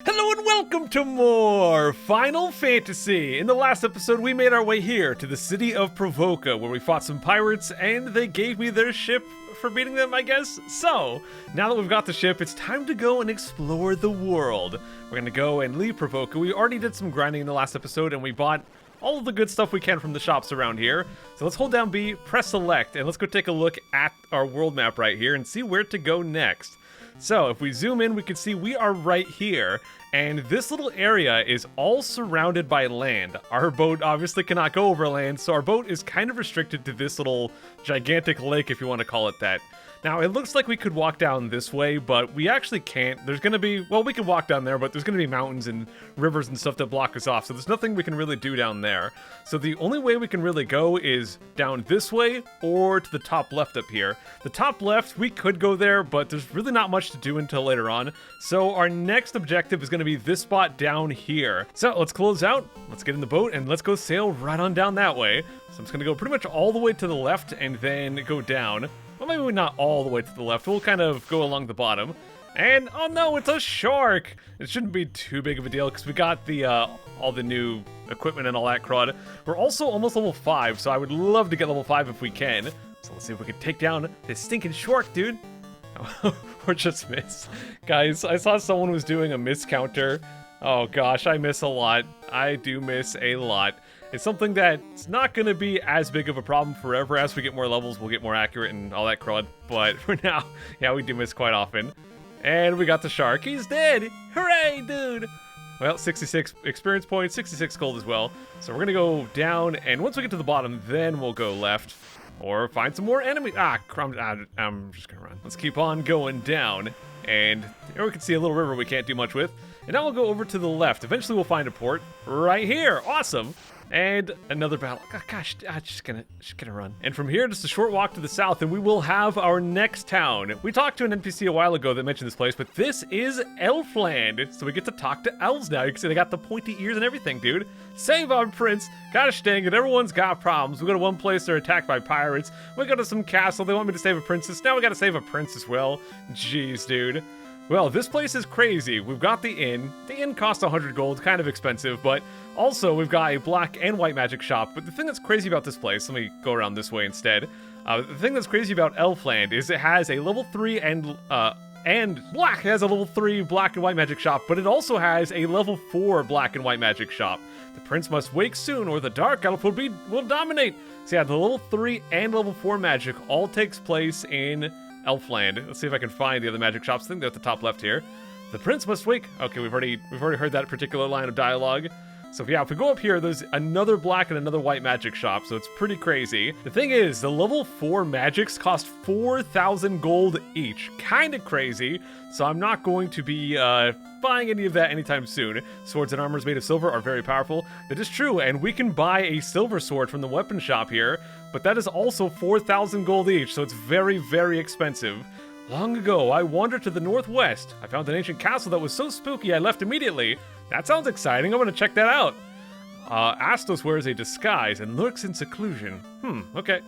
Hello and welcome to more Final Fantasy! In the last episode, we made our way here to the city of Provoca, where we fought some pirates, and they gave me their ship for beating them, I guess? So, now that we've got the ship, it's time to go and explore the world. We're gonna go and leave Provoca. We already did some grinding in the last episode, and we bought all of the good stuff we can from the shops around here. So let's hold down B, press select, and let's go take a look at our world map right here and see where to go next. So if we zoom in, we can see we are right here, and this little area is all surrounded by land. Our boat obviously cannot go over land, so our boat is kind of restricted to this little gigantic lake, if you want to call it that. Now, it looks like we could walk down this way, but we actually can't. There's going to be, well, we can walk down there, but there's going to be mountains and rivers and stuff that block us off, so there's nothing we can really do down there. So the only way we can really go is down this way or to the top left up here. The top left, we could go there, but there's really not much to do until later on. So our next objective is going to be this spot down here. So let's close out, let's get in the boat, and let's go sail right on down that way. So I'm just going to go pretty much all the way to the left and then go down. Well, maybe not all the way to the left. We'll kind of go along the bottom. And, oh no, it's a shark! It shouldn't be too big of a deal, because we got the, all the new equipment and all that crud. We're also almost level 5, so I would love to get level 5 if we can. So let's see if we can take down this stinking shark, dude. Or just miss. Guys, I saw someone was doing a miss counter. Oh gosh, I miss a lot. I do miss a lot. It's something that's not going to be as big of a problem forever. As we get more levels, we'll get more accurate and all that crud. But for now, yeah, we do miss quite often. And we got the shark. He's dead! Hooray, dude! Well, 66 experience points, 66 gold as well. So we're going to go down, and once we get to the bottom, then we'll go left. Or find some more enemies. I'm just going to run. Let's keep on going down. And here we can see a little river we can't do much with. And now we'll go over to the left. Eventually we'll find a port right here. Awesome! And another battle. Oh, gosh, just gonna run. And from here, just a short walk to the south, and we will have our next town. We talked to an NPC a while ago that mentioned this place, but this is Elfland. So we get to talk to elves now. You can see they got the pointy ears and everything, dude. Save our prince. Gosh dang it, everyone's got problems. We go to one place, they're attacked by pirates. We go to some castle, they want me to save a princess. Now we gotta save a prince as well. Jeez, dude. Well, this place is crazy. We've got the inn. The inn costs 100 gold, kind of expensive, but also we've got a black and white magic shop. But the thing that's crazy about this place, let me go around this way instead. The thing that's crazy about Elfland is it has a level 3 and black. It has a level 3 black and white magic shop, but it also has a level 4 black and white magic shop. The prince must wake soon, or the dark elf will dominate. So yeah, the level 3 and level 4 magic all takes place in Elfland. Let's see if I can find the other magic shops. I think they're at the top left here. The prince must wake. Okay, we've already heard that particular line of dialogue. So yeah, if we go up here, there's another black and another white magic shop, so it's pretty crazy. The thing is, the level 4 magics cost 4,000 gold each. Kinda crazy, so I'm not going to be buying any of that anytime soon. Swords and armors made of silver are very powerful. That is true, and we can buy a silver sword from the weapon shop here, but that is also 4,000 gold each, so it's very, very expensive. Long ago, I wandered to the northwest. I found an ancient castle that was so spooky I left immediately. That sounds exciting. I'm gonna check that out. Astos wears a disguise and lurks in seclusion. Okay.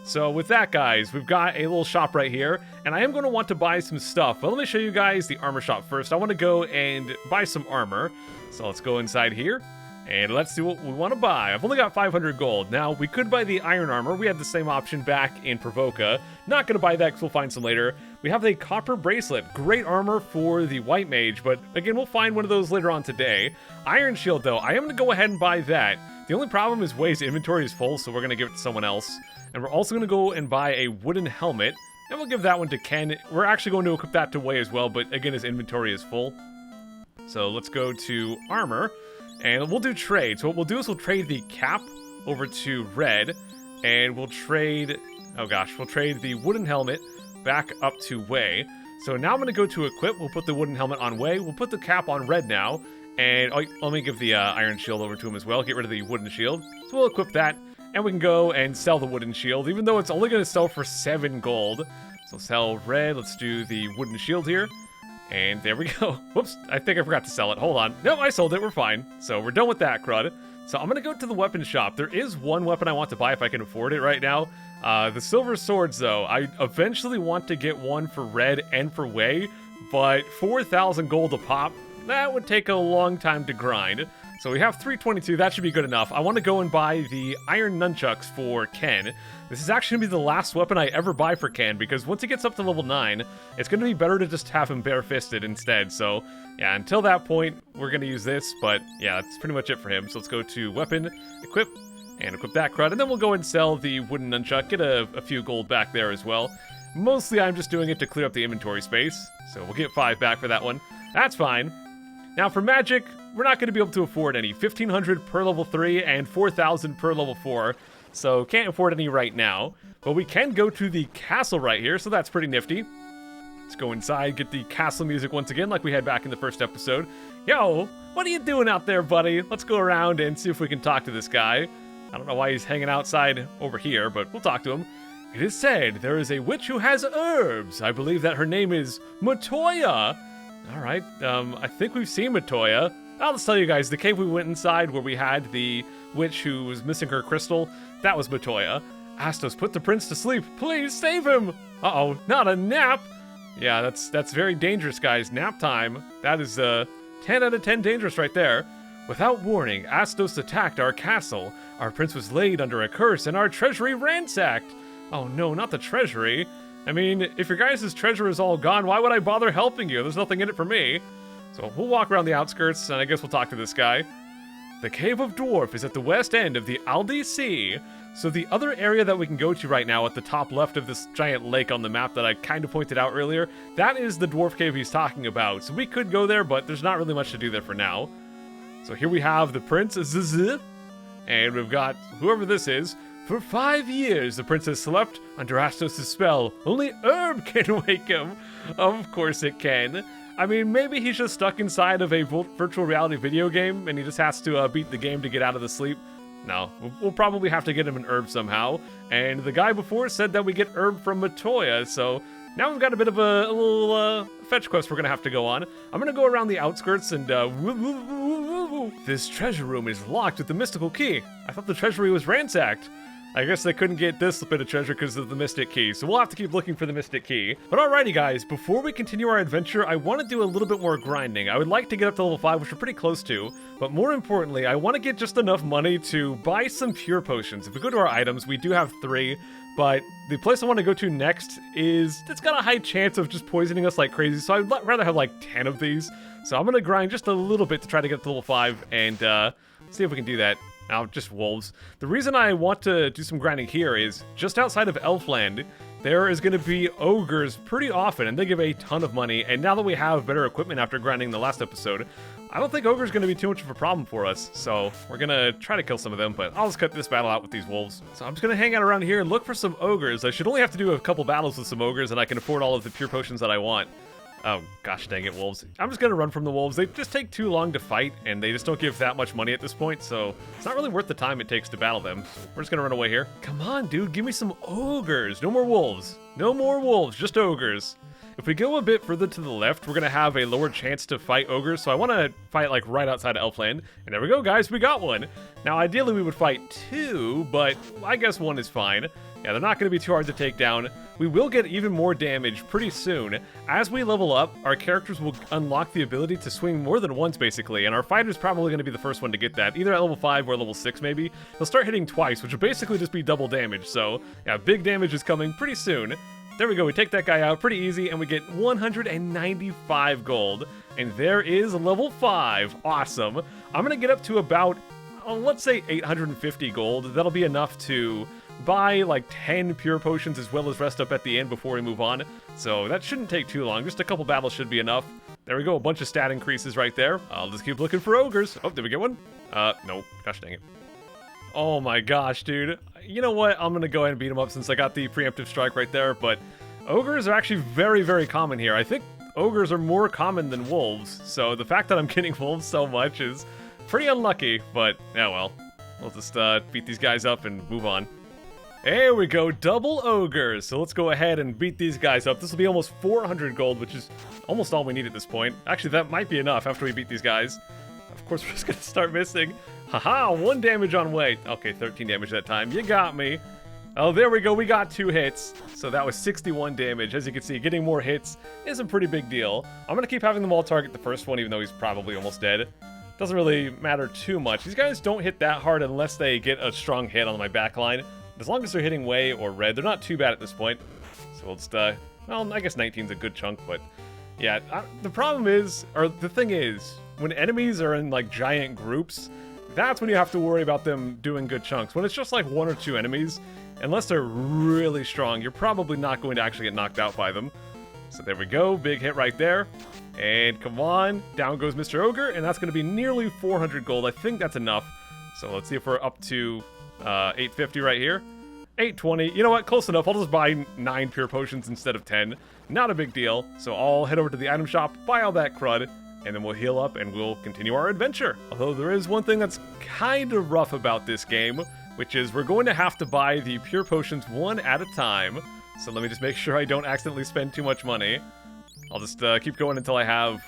So with that, guys, we've got a little shop right here, and I am going to want to buy some stuff. But let me show you guys the armor shop first. I want to go and buy some armor. So let's go inside here, and let's see what we want to buy. I've only got 500 gold. Now, we could buy the iron armor. We had the same option back in Provoca. Not going to buy that because we'll find some later. We have the copper bracelet. Great armor for the white mage, but again, we'll find one of those later on today. Iron shield, though, I am going to go ahead and buy that. The only problem is Way's inventory is full, so we're going to give it to someone else. And we're also going to go and buy a wooden helmet, and we'll give that one to Ken. We're actually going to equip that to Way as well, but again, his inventory is full. So let's go to armor, and we'll do trade. So what we'll do is we'll trade the cap over to red, and we'll trade, we'll trade the wooden helmet back up to Way. So now I'm going to go to equip. We'll put the wooden helmet on Way. We'll put the cap on red now, and let me give the iron shield over to him as well. Get rid of the wooden shield. So we'll equip that. And we can go and sell the wooden shield, even though it's only going to sell for 7 gold. So sell red. Let's do the wooden shield here. And there we go. Whoops, I think I forgot to sell it. Hold on. Nope, I sold it. We're fine. So we're done with that crud. So I'm going to go to the weapon shop. There is one weapon I want to buy if I can afford it right now. The silver swords, though. I eventually want to get one for red and for Way, but 4,000 gold a pop that would take a long time to grind. So we have 322, that should be good enough. I want to go and buy the iron nunchucks for Ken. This is actually going to be the last weapon I ever buy for Ken, because once he gets up to level 9, it's going to be better to just have him bare-fisted instead. So yeah, until that point, we're going to use this, but yeah, that's pretty much it for him. So let's go to weapon, equip, and equip that crud, and then we'll go and sell the wooden nunchuck, get a few gold back there as well. Mostly I'm just doing it to clear up the inventory space, so we'll get 5 back for that one. That's fine. Now for magic, we're not going to be able to afford any. 1,500 per level 3 and 4,000 per level 4, so can't afford any right now. But we can go to the castle right here, so that's pretty nifty. Let's go inside, get the castle music once again like we had back in the first episode. Yo, what are you doing out there, buddy? Let's go around and see if we can talk to this guy. I don't know why he's hanging outside over here, but we'll talk to him. It is said there is a witch who has herbs. I believe that her name is Matoya. All right, I think we've seen Matoya. I'll just tell you guys, the cave we went inside where we had the witch who was missing her crystal, that was Matoya. Astos, put the prince to sleep. Please save him. Uh-oh, not a nap. Yeah, that's very dangerous, guys. Nap time. That is 10 out of 10 dangerous right there. Without warning, Astos attacked our castle. Our prince was laid under a curse and our treasury ransacked. Oh no, not the treasury. I mean, if your guys' treasure is all gone, why would I bother helping you? There's nothing in it for me. So we'll walk around the outskirts, and I guess we'll talk to this guy. The Cave of Dwarf is at the west end of the Aldi Sea. So the other area that we can go to right now at the top left of this giant lake on the map that I kind of pointed out earlier, that is the Dwarf Cave he's talking about. So we could go there, but there's not really much to do there for now. So here we have the Prince Zzz, and we've got whoever this is. For 5 years, the princess slept under Astos' spell. Only herb can wake him. Of course it can. I mean, maybe he's just stuck inside of a virtual reality video game and he just has to beat the game to get out of the sleep. No, we'll probably have to get him an herb somehow. And the guy before said that we get herb from Matoya, so now we've got a bit of a little fetch quest we're going to have to go on. I'm going to go around the outskirts and this treasure room is locked with the mystical key. I thought the treasury was ransacked. I guess they couldn't get this bit of treasure because of the Mystic Key, so we'll have to keep looking for the Mystic Key. But alrighty guys, before we continue our adventure, I want to do a little bit more grinding. I would like to get up to level 5, which we're pretty close to, but more importantly, I want to get just enough money to buy some pure potions. If we go to our items, we do have 3, but the place I want to go to next it's got a high chance of just poisoning us like crazy, so I'd rather have like 10 of these. So I'm going to grind just a little bit to try to get to level 5 and see if we can do that. Now, just wolves. The reason I want to do some grinding here is, just outside of Elfland, there is going to be ogres pretty often, and they give a ton of money, and now that we have better equipment after grinding the last episode, I don't think ogres going to be too much of a problem for us, so we're going to try to kill some of them, but I'll just cut this battle out with these wolves. So I'm just going to hang out around here and look for some ogres. I should only have to do a couple battles with some ogres, and I can afford all of the pure potions that I want. Oh, gosh dang it, wolves. I'm just going to run from the wolves. They just take too long to fight, and they just don't give that much money at this point, so it's not really worth the time it takes to battle them. So we're just going to run away here. Come on, dude, give me some ogres. No more wolves. No more wolves, just ogres. If we go a bit further to the left, we're going to have a lower chance to fight ogres, so I want to fight, like, right outside of Elfland. And there we go, guys, we got one. Now, ideally, we would fight 2, but I guess 1 is fine. Yeah, they're not going to be too hard to take down. We will get even more damage pretty soon. As we level up, our characters will unlock the ability to swing more than once, basically, and our fighter's probably going to be the first one to get that, either at level 5 or level 6, maybe. They'll start hitting twice, which will basically just be double damage, so yeah, big damage is coming pretty soon. There we go, we take that guy out pretty easy, and we get 195 gold. And there is level 5. Awesome. I'm going to get up to about, let's say 850 gold. That'll be enough to buy like 10 pure potions as well as rest up at the end before we move on. So that shouldn't take too long. Just a couple battles should be enough. There we go, a bunch of stat increases right there. I'll just keep looking for ogres. Oh, did we get one? Nope. Gosh dang it. Oh my gosh, dude. You know what? I'm going to go ahead and beat him up since I got the preemptive strike right there, but ogres are actually very, very common here. I think ogres are more common than wolves, so the fact that I'm getting wolves so much is pretty unlucky, but yeah, well. We'll just beat these guys up and move on. There we go, double ogres. So let's go ahead and beat these guys up. This will be almost 400 gold, which is almost all we need at this point. Actually, that might be enough after we beat these guys. Of course, we're just going to start missing. Haha, 1 damage on way. Okay, 13 damage that time. You got me. Oh, there we go. We got 2 hits. So that was 61 damage. As you can see, getting more hits is a pretty big deal. I'm going to keep having them all target the first one, even though he's probably almost dead. Doesn't really matter too much. These guys don't hit that hard unless they get a strong hit on my back line. As long as they're hitting way or red, they're not too bad at this point. So we'll just, well, I guess 19's a good chunk, but yeah. The problem is, or the thing is, when enemies are in like giant groups, that's when you have to worry about them doing good chunks. When it's just like 1 or 2 enemies, unless they're really strong, you're probably not going to actually get knocked out by them. So there we go, big hit right there. And come on, down goes Mr. Ogre, and that's going to be nearly 400 gold. I think that's enough. So let's see if we're up to 850 right here. 820. You know what? Close enough. I'll just buy 9 pure potions instead of 10. Not a big deal. So I'll head over to the item shop, buy all that crud, and then we'll heal up and we'll continue our adventure. Although there is one thing that's kind of rough about this game, which is we're going to have to buy the pure potions one at a time. So let me just make sure I don't accidentally spend too much money. I'll just keep going until I have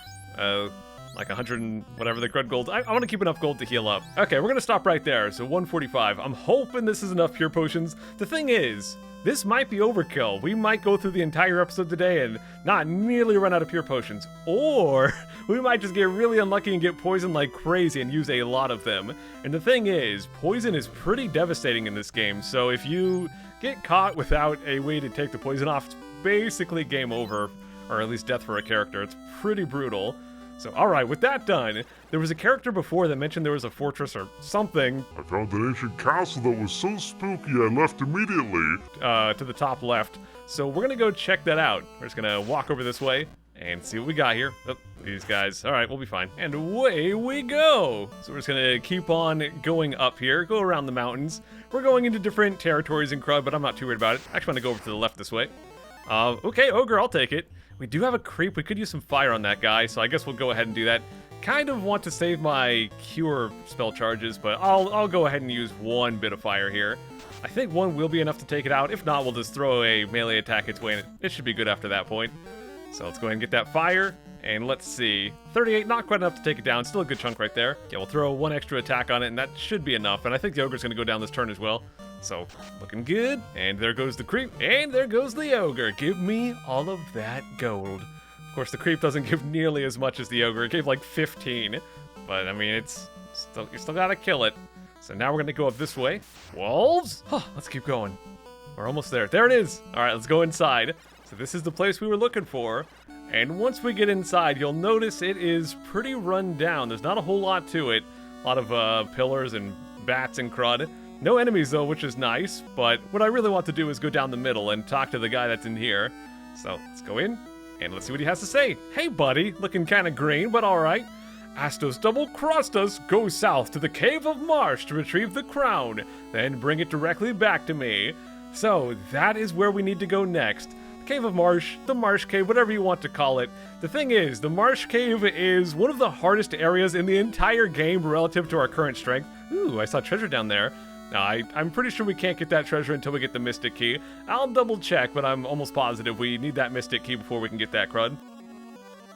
like 100 and whatever the crud gold. I want to keep enough gold to heal up. Okay, we're going to stop right there. So 145. I'm hoping this is enough pure potions. The thing is, this might be overkill. We might go through the entire episode today and not nearly run out of pure potions. Or we might just get really unlucky and get poisoned like crazy and use a lot of them. And the thing is, poison is pretty devastating in this game. So if you get caught without a way to take the poison off, it's basically game over. Or at least death for a character. It's pretty brutal. So, alright, with that done, there was a character before that mentioned there was a fortress or something. I found an ancient castle that was so spooky I left immediately. To the top left. So we're gonna go check that out. We're just gonna walk over this way and see what we got here. Oh, these guys. Alright, we'll be fine. And away we go! So we're just gonna keep on going up here, go around the mountains. We're going into different territories in Crud, but I'm not too worried about it. I actually want to go over to the left this way. Okay, Ogre, I'll take it. We do have a creep. We could use some fire on that guy, so I guess we'll go ahead and do that. Kind of want to save my cure spell charges, but I'll go ahead and use 1 bit of fire here. I think 1 will be enough to take it out. If not, we'll just throw a melee attack its way, and it should be good after that point. So let's go ahead and get that fire, and let's see. 38, not quite enough to take it down. Still a good chunk right there. Yeah, we'll throw 1 extra attack on it, and that should be enough. And I think the Ogre's going to go down this turn as well. So, looking good. And there goes the creep. And there goes the Ogre. Give me all of that gold. Of course, the creep doesn't give nearly as much as the Ogre. It gave like 15. But, I mean, you still gotta kill it. So now we're gonna go up this way. Wolves? Huh, let's keep going. We're almost there. There it is. All right, let's go inside. So this is the place we were looking for. And once we get inside, you'll notice it is pretty run down. There's not a whole lot to it. A lot of pillars and bats and crud. No enemies though, which is nice, but what I really want to do is go down the middle and talk to the guy that's in here. So let's go in and let's see what he has to say. Hey buddy, looking kind of green, but alright. Astos double-crossed us. Go south to the Cave of Marsh to retrieve the crown, then bring it directly back to me. So that is where we need to go next. The Cave of Marsh, the Marsh Cave, whatever you want to call it. The thing is, the Marsh Cave is one of the hardest areas in the entire game relative to our current strength. Ooh, I saw treasure down there. Now, I'm pretty sure we can't get that treasure until we get the Mystic Key. I'll double check, but I'm almost positive we need that Mystic Key before we can get that crud.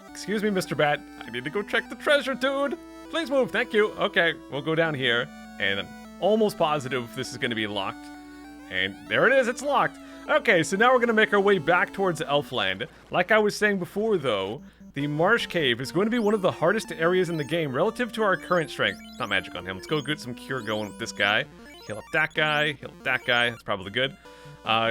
Excuse me, Mr. Bat. I need to go check the treasure, dude. Please move, thank you. Okay, we'll go down here, and I'm almost positive this is going to be locked. And there it is, it's locked. Okay, so now we're going to make our way back towards Elfland. Like I was saying before, though, the Marsh Cave is going to be one of the hardest areas in the game relative to our current strength. Not magic on him. Let's go get some cure going with this guy. Heal up that guy, heal up that guy. That's probably good.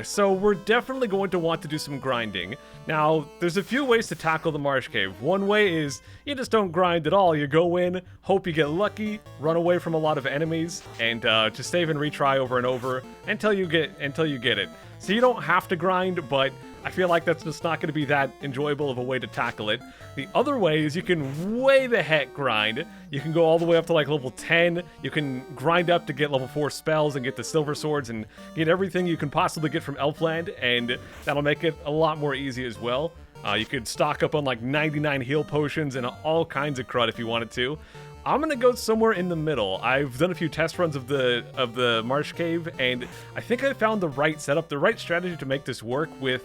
So we're definitely going to want to do some grinding. Now, there's a few ways to tackle the Marsh Cave. One way is you just don't grind at all. You go in, hope you get lucky, run away from a lot of enemies, and just save and retry over and over until you get it. So you don't have to grind, but I feel like that's just not going to be that enjoyable of a way to tackle it. The other way is you can way the heck grind. You can go all the way up to like level 10. You can grind up to get level 4 spells and get the silver swords and get everything you can possibly get from Elfland, and that'll make it a lot more easy as well. You could stock up on like 99 heal potions and all kinds of crud if you wanted to. I'm gonna go somewhere in the middle. I've done a few test runs of the Marsh Cave, and I think I found the right setup, the right strategy to make this work with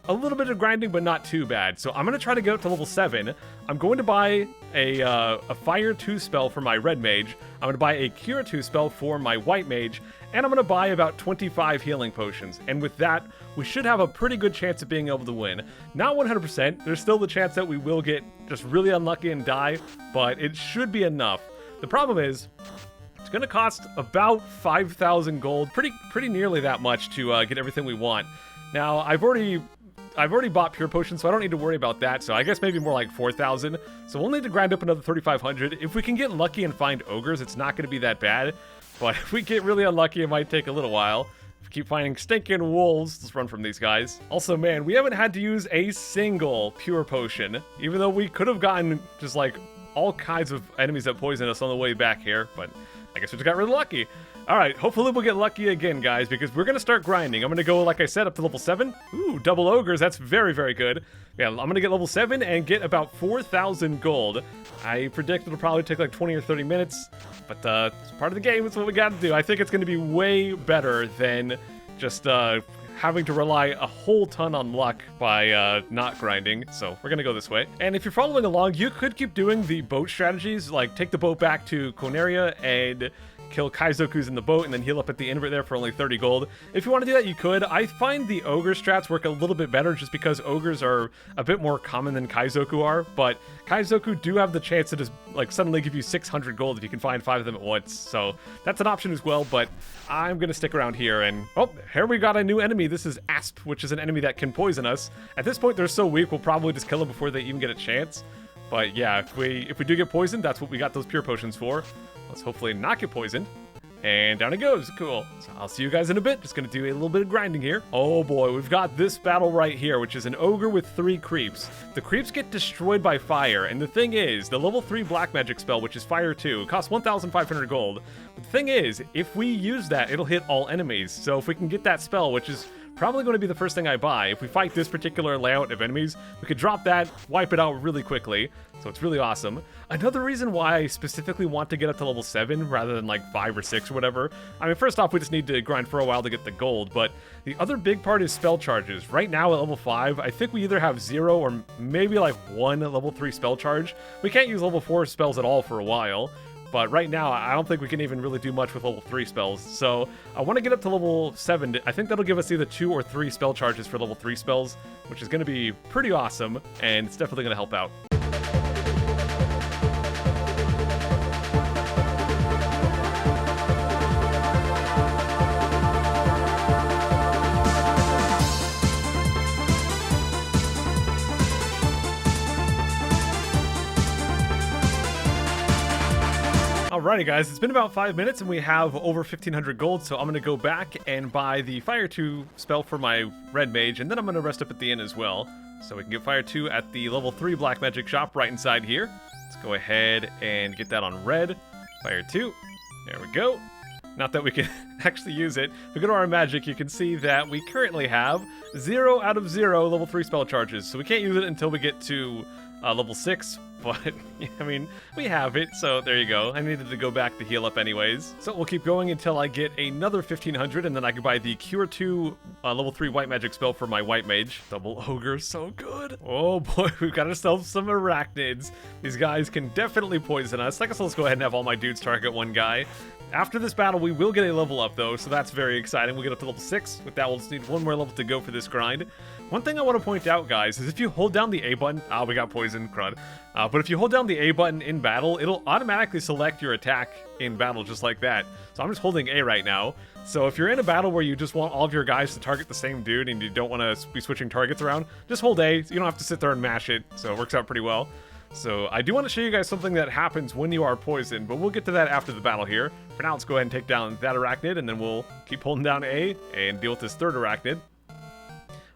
a little bit of grinding, but not too bad. So I'm going to try to get up to level 7. I'm going to buy a Fire 2 spell for my Red Mage. I'm going to buy a Cure 2 spell for my White Mage. And I'm going to buy about 25 healing potions. And with that, we should have a pretty good chance of being able to win. Not 100%. There's still the chance that we will get just really unlucky and die, but it should be enough. The problem is, it's going to cost about 5,000 gold, pretty nearly that much to get everything we want. Now, I've already bought pure potions, so I don't need to worry about that. So I guess maybe more like 4,000. So we'll need to grind up another 3,500. If we can get lucky and find ogres, it's not going to be that bad. But if we get really unlucky, it might take a little while. If we keep finding stinking wolves, let's run from these guys. Also, man, we haven't had to use a single pure potion, even though we could have gotten just like all kinds of enemies that poison us on the way back here. But I guess we just got really lucky. All right, hopefully we'll get lucky again, guys, because we're going to start grinding. I'm going to go, like I said, up to level 7. Ooh, double ogres. That's very, very good. Yeah, I'm going to get level 7 and get about 4,000 gold. I predict it'll probably take like 20 or 30 minutes, but it's part of the game. It's what we got to do. I think it's going to be way better than just having to rely a whole ton on luck by not grinding. So we're going to go this way. And if you're following along, you could keep doing the boat strategies, like take the boat back to Konaria and kill Kaizoku's in the boat and then heal up at the end of it there for only 30 gold. If you want to do that, you could. I find the ogre strats work a little bit better just because ogres are a bit more common than Kaizoku are, but Kaizoku do have the chance to just like suddenly give you 600 gold if you can find 5 of them at once. So that's an option as well, but I'm going to stick around here. And oh, here we got a new enemy. This is Asp, which is an enemy that can poison us. At this point, they're so weak, we'll probably just kill them before they even get a chance. But yeah, if we do get poisoned, that's what we got those pure potions for. Let's hopefully not get poisoned. And down it goes. Cool. So I'll see you guys in a bit. Just going to do a little bit of grinding here. Oh boy, we've got this battle right here, which is an ogre with 3 creeps. The creeps get destroyed by fire. And the thing is, the level 3 black magic spell, which is Fire 2, costs 1,500 gold. But the thing is, if we use that, it'll hit all enemies. So if we can get that spell, which is probably going to be the first thing I buy. If we fight this particular layout of enemies, we could drop that, wipe it out really quickly. So it's really awesome. Another reason why I specifically want to get up to level 7 rather than like 5 or 6 or whatever. I mean, first off, we just need to grind for a while to get the gold, but the other big part is spell charges. Right now at level 5, I think we either have 0 or maybe like 1 level 3 spell charge. We can't use level 4 spells at all for a while. But right now, I don't think we can even really do much with level 3 spells. So I want to get up to level 7. I think that'll give us either 2 or 3 spell charges for level 3 spells, which is going to be pretty awesome, and it's definitely going to help out. Alrighty guys, it's been about 5 minutes and we have over 1,500 gold, so I'm going to go back and buy the Fire 2 spell for my Red Mage, and then I'm going to rest up at the inn as well. So we can get Fire 2 at the level 3 Black Magic shop right inside here. Let's go ahead and get that on red. Fire 2. There we go. Not that we can actually use it. If we go to our magic, you can see that we currently have 0 out of 0 level 3 spell charges, so we can't use it until we get to level 6. But, I mean, we have it, so there you go. I needed to go back to heal up anyways. So we'll keep going until I get another 1,500, and then I can buy the Cure 2 level 3 White Magic spell for my White Mage. Double Ogre, so good. Oh boy, we've got ourselves some Arachnids. These guys can definitely poison us. I guess let's go ahead and have all my dudes target one guy. After this battle, we will get a level up, though, so that's very exciting. We'll get up to level 6. With that, we'll just need one more level to go for this grind. One thing I want to point out, guys, is if you hold down the A button... we got poison, crud. But if you hold down the A button in battle, it'll automatically select your attack in battle just like that. So I'm just holding A right now. So if you're in a battle where you just want all of your guys to target the same dude and you don't want to be switching targets around, just hold A. You don't have to sit there and mash it, so it works out pretty well. So I do want to show you guys something that happens when you are poisoned, but we'll get to that after the battle here. For now, let's go ahead and take down that Arachnid, and then we'll keep holding down A and deal with this third Arachnid.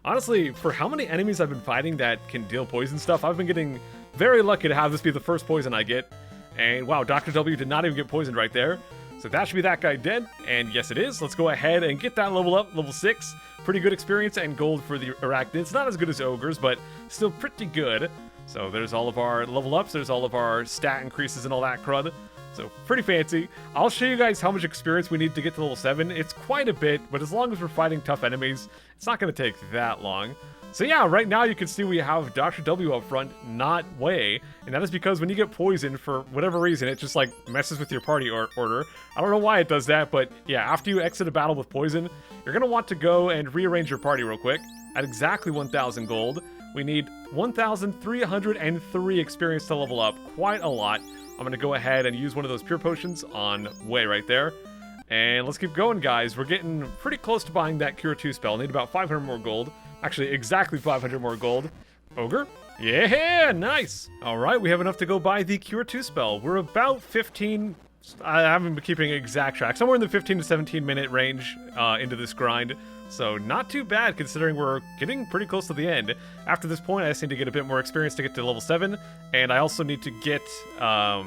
Honestly, for how many enemies I've been fighting that can deal poison stuff, I've been getting very lucky to have this be the first poison I get. And wow, Dr. W did not even get poisoned right there. So that should be that guy dead, and yes it is. Let's go ahead and get that level up, level 6. Pretty good experience and gold for the Arachnids. Not as good as Ogres, but still pretty good. So there's all of our level ups, there's all of our stat increases and all that crud. So pretty fancy. I'll show you guys how much experience we need to get to level 7. It's quite a bit, but as long as we're fighting tough enemies, it's not going to take that long. So yeah, right now you can see we have Dr. W up front, not Wei, and that is because when you get poisoned for whatever reason, it just like messes with your party order. I don't know why it does that, but yeah, after you exit a battle with poison, you're gonna want to go and rearrange your party real quick. At exactly 1,000 gold, we need 1,303 experience to level up, quite a lot. I'm gonna go ahead and use one of those pure potions on Wei right there. And let's keep going, guys. We're getting pretty close to buying that Cure 2 spell. Need about 500 more gold. Actually, exactly 500 more gold. Ogre? Yeah, nice. All right, we have enough to go buy the Cure 2 spell. We're about 15... I haven't been keeping exact track. Somewhere in the 15 to 17 minute range into this grind. So not too bad considering we're getting pretty close to the end. After this point, I just need to get a bit more experience to get to level 7. And I also need to get... a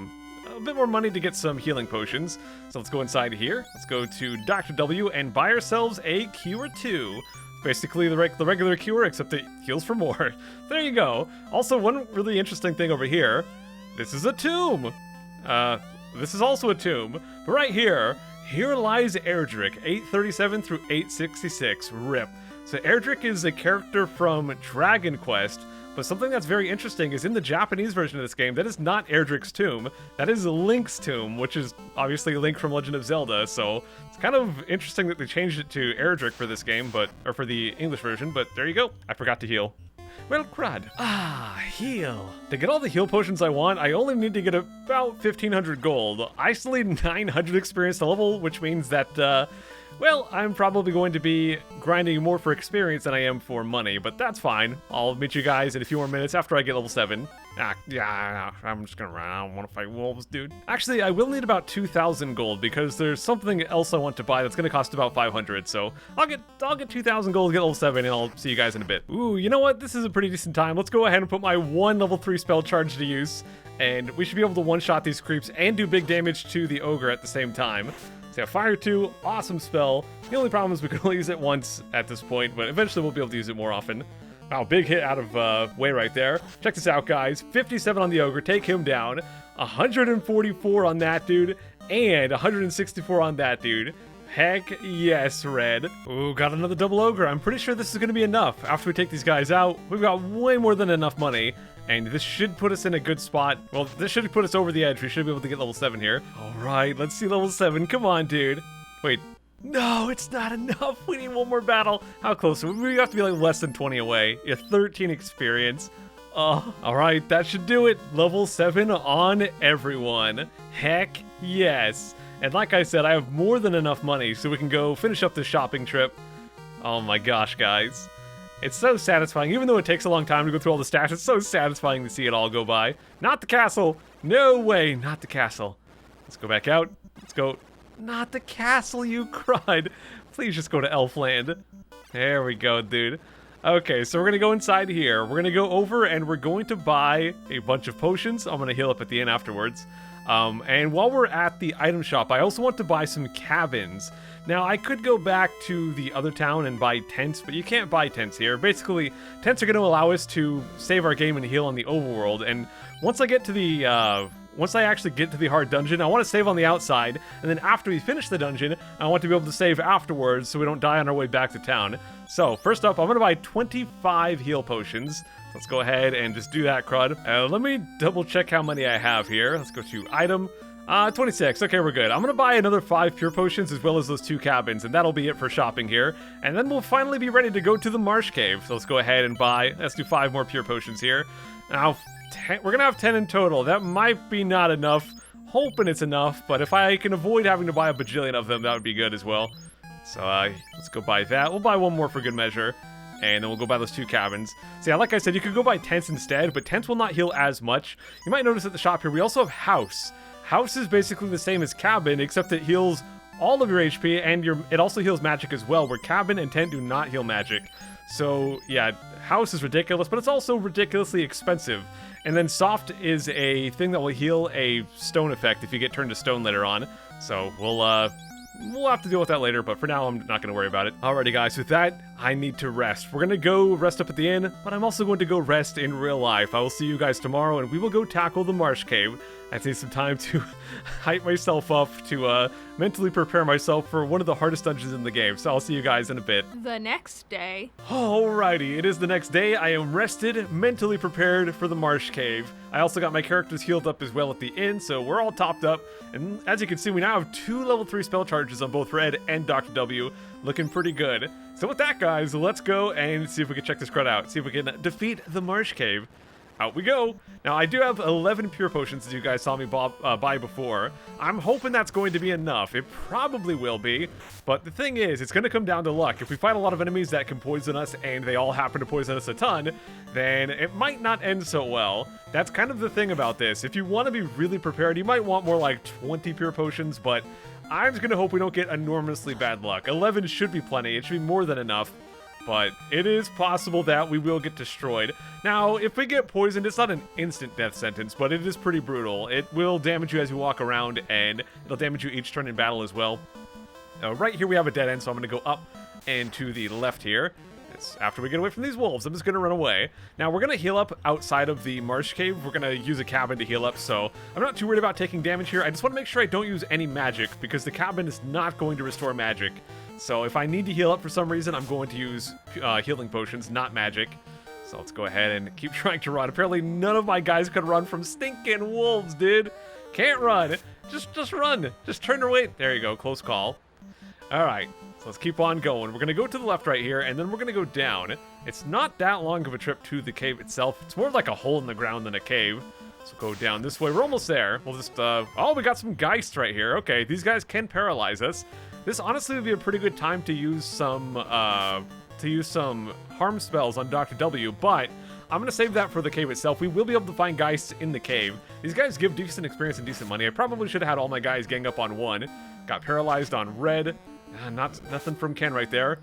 bit more money to get some healing potions. So let's go inside here. Let's go to Dr. W and buy ourselves a Cure 2. Basically the regular cure, except it heals for more. There you go. Also, one really interesting thing over here. This is a tomb. This is also a tomb. But right here lies Erdrick, 837 through 866. RIP. So Erdrick is a character from Dragon Quest. But something that's very interesting is in the Japanese version of this game, that is not Erdrick's tomb. That is Link's tomb, which is obviously Link from Legend of Zelda. So it's kind of interesting that they changed it to Erdrick for this game, or for the English version. But there you go. I forgot to heal. Well, crud. Heal. To get all the heal potions I want, I only need to get about 1,500 gold. I still need 900 experience to level, which means that, well, I'm probably going to be grinding more for experience than I am for money, but that's fine. I'll meet you guys in a few more minutes after I get level 7. Yeah, I'm just gonna run. I don't want to fight wolves, dude. Actually, I will need about 2,000 gold because there's something else I want to buy that's gonna cost about 500. So I'll get 2,000 gold, get level 7, and I'll see you guys in a bit. Ooh, you know what? This is a pretty decent time. Let's go ahead and put my one level 3 spell charge to use, and we should be able to one-shot these creeps and do big damage to the ogre at the same time. So yeah, Fire 2, awesome spell. The only problem is we can only use it once at this point, but eventually we'll be able to use it more often. Wow, big hit out of Wei right there. Check this out, guys. 57 on the ogre, take him down. 144 on that dude, and 164 on that dude. Heck yes, Red. Ooh, got another double ogre. I'm pretty sure this is gonna be enough. After we take these guys out, we've got way more than enough money. And this should put us in a good spot. Well, this should put us over the edge. We should be able to get level 7 here. All right, let's see level 7. Come on, dude. Wait. No, it's not enough. We need one more battle. How close? We have to be like less than 20 away. Yeah, 13 experience. All right, that should do it. Level 7 on everyone. Heck yes. And like I said, I have more than enough money so we can go finish up this shopping trip. Oh my gosh, guys. It's so satisfying. Even though it takes a long time to go through all the stats, it's so satisfying to see it all go by. Not the castle. No way, not the castle. Let's go back out. Let's go. Not the castle, you crud. Please just go to Elfland. There we go, dude. Okay, so we're going to go inside here. We're going to go over and we're going to buy a bunch of potions. I'm going to heal up at the end afterwards. And while we're at the item shop, I also want to buy some cabins. Now, I could go back to the other town and buy tents, but you can't buy tents here. Basically, tents are going to allow us to save our game and heal on the overworld. And once I get to the, once I actually get to the hard dungeon, I want to save on the outside. And then after we finish the dungeon, I want to be able to save afterwards so we don't die on our way back to town. So, first up, I'm going to buy 25 heal potions. Let's go ahead and just do that, crud. Let me double check how many I have here. Let's go to item. 26. Okay, we're good. I'm gonna buy another 5 pure potions as well as those 2 cabins, and that'll be it for shopping here. And then we'll finally be ready to go to the Marsh Cave. So let's go ahead and buy. Let's do 5 more pure potions here. Now, we're gonna have 10 in total. That might be not enough. Hoping it's enough, but if I can avoid having to buy a bajillion of them, that would be good as well. So let's go buy that. We'll buy one more for good measure. And then we'll go buy those 2 cabins. So yeah, like I said, you could go buy tents instead, but tents will not heal as much. You might notice at the shop here, we also have house. House is basically the same as cabin, except it heals all of your HP, and it also heals magic as well, where cabin and tent do not heal magic. So yeah, house is ridiculous, but it's also ridiculously expensive. And then soft is a thing that will heal a stone effect if you get turned to stone later on. So we'll have to deal with that later, but for now, I'm not going to worry about it. Alrighty, guys, with that, I need to rest. We're gonna go rest up at the inn, but I'm also going to go rest in real life. I will see you guys tomorrow, and we will go tackle the Marsh Cave. I need some time to hype myself up, to mentally prepare myself for one of the hardest dungeons in the game. So I'll see you guys in a bit. The next day. Alrighty, it is the next day. I am rested, mentally prepared for the Marsh Cave. I also got my characters healed up as well at the inn, so we're all topped up. And as you can see, we now have 2 level 3 spell charges on both Red and Dr. W. Looking pretty good. So with that, guys, let's go and see if we can check this crud out. See if we can defeat the Marsh Cave. Out we go. Now, I do have 11 pure potions, as you guys saw me buy before. I'm hoping that's going to be enough. It probably will be, but the thing is, it's going to come down to luck. If we fight a lot of enemies that can poison us, and they all happen to poison us a ton, then it might not end so well. That's kind of the thing about this. If you want to be really prepared, you might want more like 20 pure potions, but I'm just going to hope we don't get enormously bad luck. 11 should be plenty. It should be more than enough. But it is possible that we will get destroyed. Now, if we get poisoned, it's not an instant death sentence, but it is pretty brutal. It will damage you as you walk around, and it'll damage you each turn in battle as well. Right here we have a dead end, so I'm going to go up and to the left here. It's after we get away from these wolves, I'm just going to run away. Now, we're going to heal up outside of the Marsh Cave. We're going to use a cabin to heal up, so I'm not too worried about taking damage here. I just want to make sure I don't use any magic, because the cabin is not going to restore magic. So if I need to heal up for some reason, I'm going to use healing potions, not magic. So let's go ahead and keep trying to run. Apparently none of my guys could run from stinking wolves, dude. Can't run. Just run. Just turn your weight. There you go. Close call. All right. So let's keep on going. We're going to go to the left right here, and then we're going to go down. It's not that long of a trip to the cave itself. It's more like a hole in the ground than a cave. So go down this way. We're almost there. We'll just, oh, we got some Geists right here. Okay, these guys can paralyze us. This honestly would be a pretty good time to use some harm spells on Dr. W, but I'm going to save that for the cave itself. We will be able to find Geists in the cave. These guys give decent experience and decent money. I probably should have had all my guys gang up on one. Got paralyzed on Red. Nothing from Ken right there.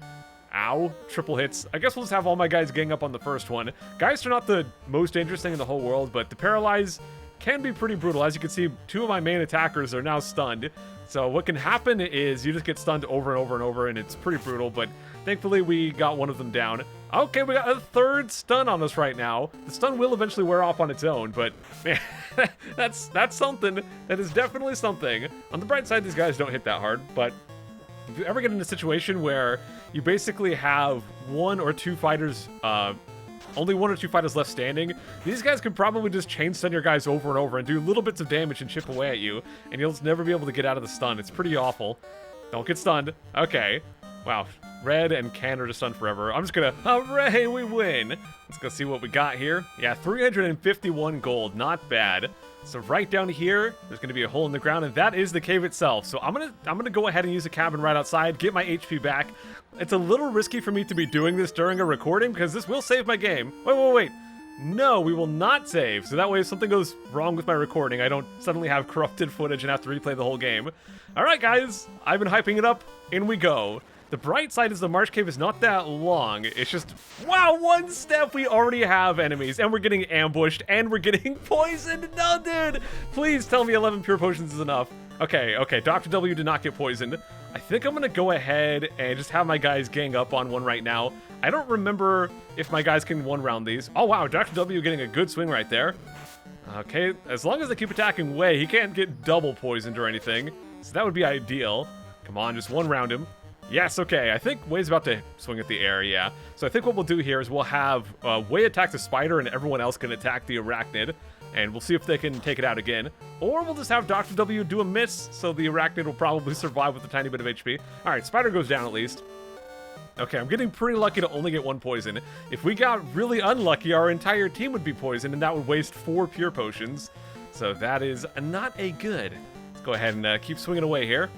Ow. Triple hits. I guess we'll just have all my guys gang up on the first one. Geists are not the most dangerous thing in the whole world, but the paralyze can be pretty brutal. As you can see, 2 of my main attackers are now stunned. So what can happen is you just get stunned over and over and over, and it's pretty brutal, but thankfully we got one of them down. Okay, we got a 3rd stun on us right now. The stun will eventually wear off on its own, but man, that's something. That is definitely something. On the bright side, these guys don't hit that hard, but if you ever get in a situation where you basically have 1 or 2 fighters, only 1 or 2 fighters left standing, these guys can probably just chain stun your guys over and over and do little bits of damage and chip away at you, and you'll just never be able to get out of the stun. It's pretty awful. Don't get stunned. Okay. Wow. Red and Ken are just stunned forever. I'm just gonna, hooray, we win. Let's go see what we got here. Yeah, 351 gold. Not bad. So right down here, there's gonna be a hole in the ground, and that is the cave itself. So I'm gonna go ahead and use a cabin right outside, get my HP back. It's a little risky for me to be doing this during a recording, because this will save my game. Wait. No, we will not save. So that way, if something goes wrong with my recording, I don't suddenly have corrupted footage and have to replay the whole game. All right, guys, I've been hyping it up. In we go. The bright side is the Marsh Cave is not that long. It's just, wow, 1 step, we already have enemies, and we're getting ambushed, and we're getting poisoned. No, dude, please tell me 11 pure potions is enough. Okay, Dr. W did not get poisoned. I think I'm gonna go ahead and just have my guys gang up on one right now. I don't remember if my guys can 1-round these. Oh, wow, Dr. W getting a good swing right there. Okay, as long as they keep attacking Wei, he can't get double poisoned or anything, so that would be ideal. Come on, just 1-round him. Yes, okay, I think Wei's about to swing at the air, yeah. So I think what we'll do here is we'll have Wei attack the spider and everyone else can attack the Arachnid, and we'll see if they can take it out again. Or we'll just have Dr. W do a miss, so the Arachnid will probably survive with a tiny bit of HP. All right, spider goes down at least. Okay, I'm getting pretty lucky to only get 1 poison. If we got really unlucky, our entire team would be poisoned, and that would waste 4 pure potions. So that is not a good. Let's go ahead and keep swinging away here.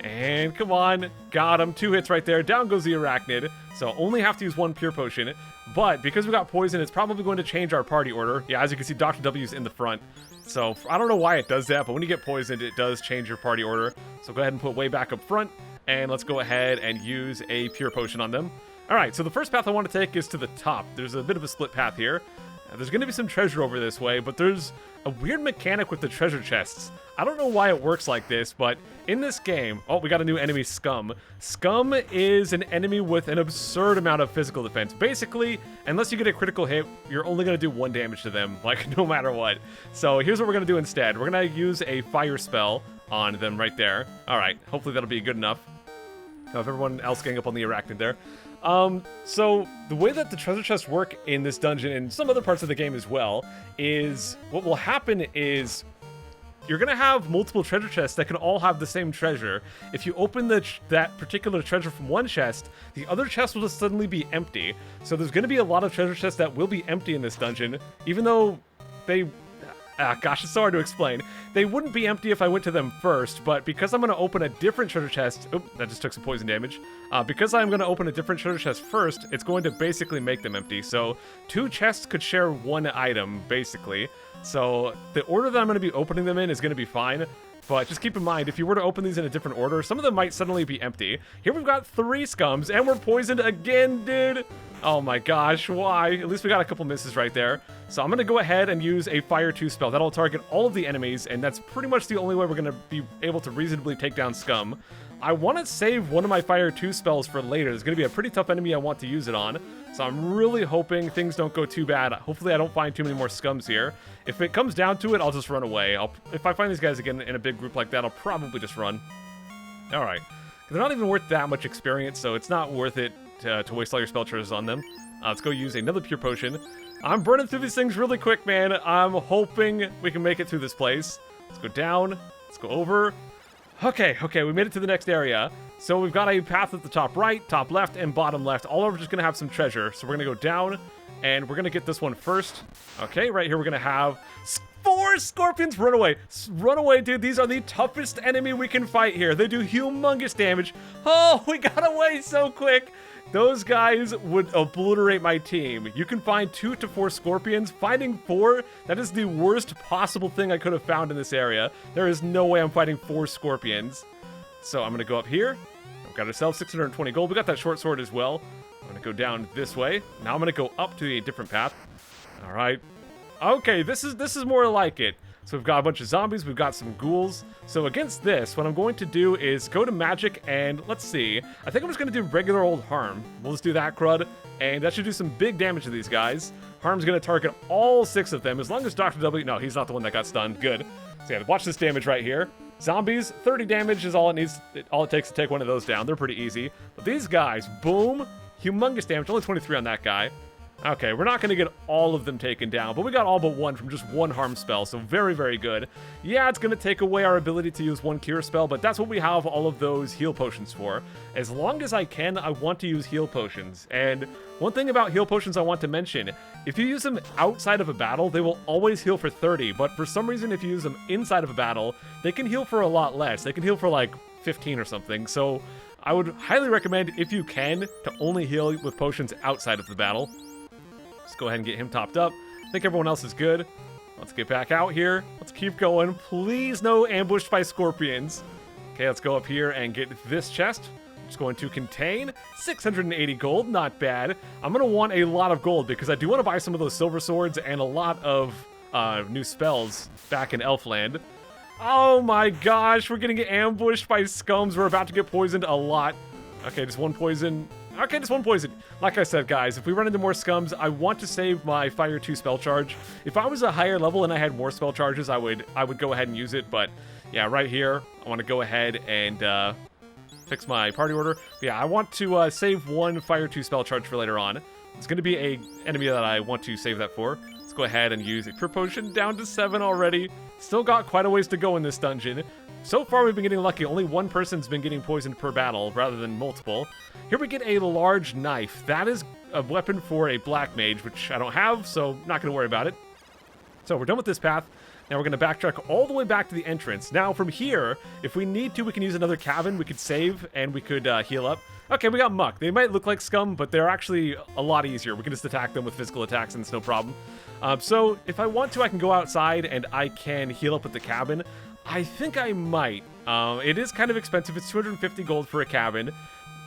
And come on, got him. 2 hits right there. Down goes the Arachnid. So only have to use 1 pure potion. But because we got poison, it's probably going to change our party order. Yeah, as you can see, Dr. W's in the front. So I don't know why it does that, but when you get poisoned, it does change your party order. So go ahead and put Wei back up front. And let's go ahead and use a pure potion on them. All right, so the first path I want to take is to the top. There's a bit of a split path here. There's going to be some treasure over this way, but there's a weird mechanic with the treasure chests. I don't know why it works like this, but in this game... Oh, we got a new enemy, Scum. Scum is an enemy with an absurd amount of physical defense. Basically, unless you get a critical hit, you're only going to do 1 damage to them, like, no matter what. So here's what we're going to do instead. We're going to use a fire spell on them right there. All right, hopefully that'll be good enough. Of everyone else getting up on the Arachnid there. So the way that the treasure chests work in this dungeon and some other parts of the game as well is what will happen is you're going to have multiple treasure chests that can all have the same treasure. If you open that particular treasure from one chest, the other chest will just suddenly be empty. So there's going to be a lot of treasure chests that will be empty in this dungeon, even though they... gosh, it's so hard to explain. They wouldn't be empty if I went to them first, but because I'm going to open a different treasure chest... Oop, that just took some poison damage. Because I'm going to open a different treasure chest first, it's going to basically make them empty. So 2 chests could share 1 item, basically. So the order that I'm going to be opening them in is going to be fine. But just keep in mind, if you were to open these in a different order, some of them might suddenly be empty. Here we've got 3 scums, and we're poisoned again, dude! Oh my gosh, why? At least we got a couple misses right there. So I'm going to go ahead and use a Fire 2 spell. That'll target all of the enemies, and that's pretty much the only way we're going to be able to reasonably take down Scum. I want to save one of my Fire 2 spells for later. There's going to be a pretty tough enemy I want to use it on. So I'm really hoping things don't go too bad. Hopefully I don't find too many more Scums here. If it comes down to it, I'll just run away. If I find these guys again in a big group like that, I'll probably just run. Alright. They're not even worth that much experience, so it's not worth it to waste all your spell charges on them. Let's go use another Pure Potion. I'm burning through these things really quick, man. I'm hoping we can make it through this place. Let's go down. Let's go over. Okay, we made it to the next area. So we've got a path at the top right, top left, and bottom left. All over just going to have some treasure. So we're going to go down, and we're going to get this one first. Okay, right here we're going to have 4 scorpions. Run away. Run away, dude. These are the toughest enemy we can fight here. They do humongous damage. Oh, we got away so quick. Those guys would obliterate my team. You can find 2 to 4 scorpions. Finding 4, that is the worst possible thing I could have found in this area. There is no way I'm fighting 4 scorpions. So I'm going to go up here. I've got ourselves 620 gold. We got that short sword as well. I'm going to go down this way. Now I'm going to go up to a different path. All right. Okay, this is more like it. So we've got a bunch of zombies, we've got some ghouls. So against this, what I'm going to do is go to magic and let's see. I think I'm just going to do regular old harm. We'll just do that crud, and that should do some big damage to these guys. Harm's going to target all 6 of them, as long as Dr. W... No, he's not the one that got stunned. Good. So yeah, watch this damage right here. Zombies, 30 damage is all it takes to take one of those down. They're pretty easy. But these guys, boom, humongous damage. Only 23 on that guy. Okay, we're not going to get all of them taken down, but we got all but 1 from just 1 harm spell, so very, very good. Yeah, it's going to take away our ability to use 1 cure spell, but that's what we have all of those heal potions for. As long as I can, I want to use heal potions. And one thing about heal potions I want to mention, if you use them outside of a battle, they will always heal for 30, but for some reason, if you use them inside of a battle, they can heal for a lot less. They can heal for like 15 or something, so I would highly recommend, if you can, to only heal with potions outside of the battle. Let's go ahead and get him topped up. I think everyone else is good. Let's get back out here. Let's keep going. Please no ambushed by scorpions. Okay, let's go up here and get this chest. It's going to contain 680 gold. Not bad. I'm going to want a lot of gold because I do want to buy some of those silver swords and a lot of new spells back in Elfland. Oh my gosh, we're getting ambushed by scums. We're about to get poisoned a lot. Okay, just 1 poison. Okay, just 1 poison. Like I said, guys, if we run into more scums, I want to save my Fire 2 spell charge. If I was a higher level and I had more spell charges, I would go ahead and use it. But yeah, right here, I want to go ahead and fix my party order. But yeah, I want to save 1 Fire 2 spell charge for later on. It's going to be an enemy that I want to save that for. Let's go ahead and use a Pure Potion down to 7 already. Still got quite a ways to go in this dungeon. So far, we've been getting lucky. Only 1 person's been getting poisoned per battle, rather than multiple. Here we get a large knife. That is a weapon for a black mage, which I don't have, so not going to worry about it. So we're done with this path. Now we're going to backtrack all the way back to the entrance. Now from here, if we need to, we can use another cabin. We could save, and we could heal up. Okay, we got Muck. They might look like scum, but they're actually a lot easier. We can just attack them with physical attacks, and it's no problem. So if I want to, I can go outside, and I can heal up at the cabin. I think I might. It is kind of expensive. It's 250 gold for a cabin.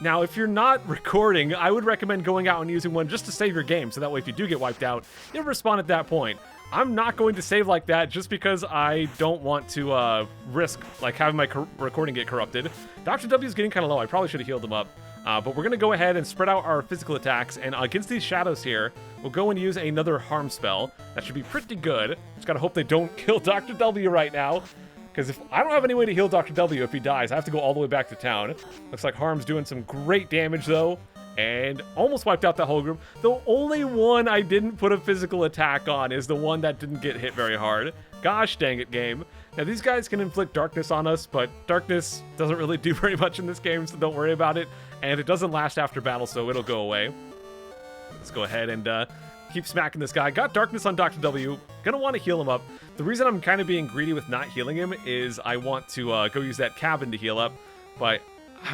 Now, if you're not recording, I would recommend going out and using one just to save your game, so that way if you do get wiped out, you'll respawn at that point. I'm not going to save like that just because I don't want to risk like having my recording get corrupted. Dr. W is getting kind of low. I probably should have healed him up. But we're going to go ahead and spread out our physical attacks, and against these shadows here, we'll go and use another harm spell. That should be pretty good. Just got to hope they don't kill Dr. W right now. Because if I don't have any way to heal Dr. W if he dies, I have to go all the way back to town. Looks like Harm's doing some great damage, though. And almost wiped out that whole group. The only one I didn't put a physical attack on is the one that didn't get hit very hard. Gosh dang it, game. Now, these guys can inflict darkness on us, but darkness doesn't really do very much in this game, so don't worry about it. And it doesn't last after battle, so it'll go away. Let's go ahead and keep smacking this guy. Got darkness on Dr. W. Gonna want to heal him up. The reason I'm kind of being greedy with not healing him is I want to go use that cabin to heal up, but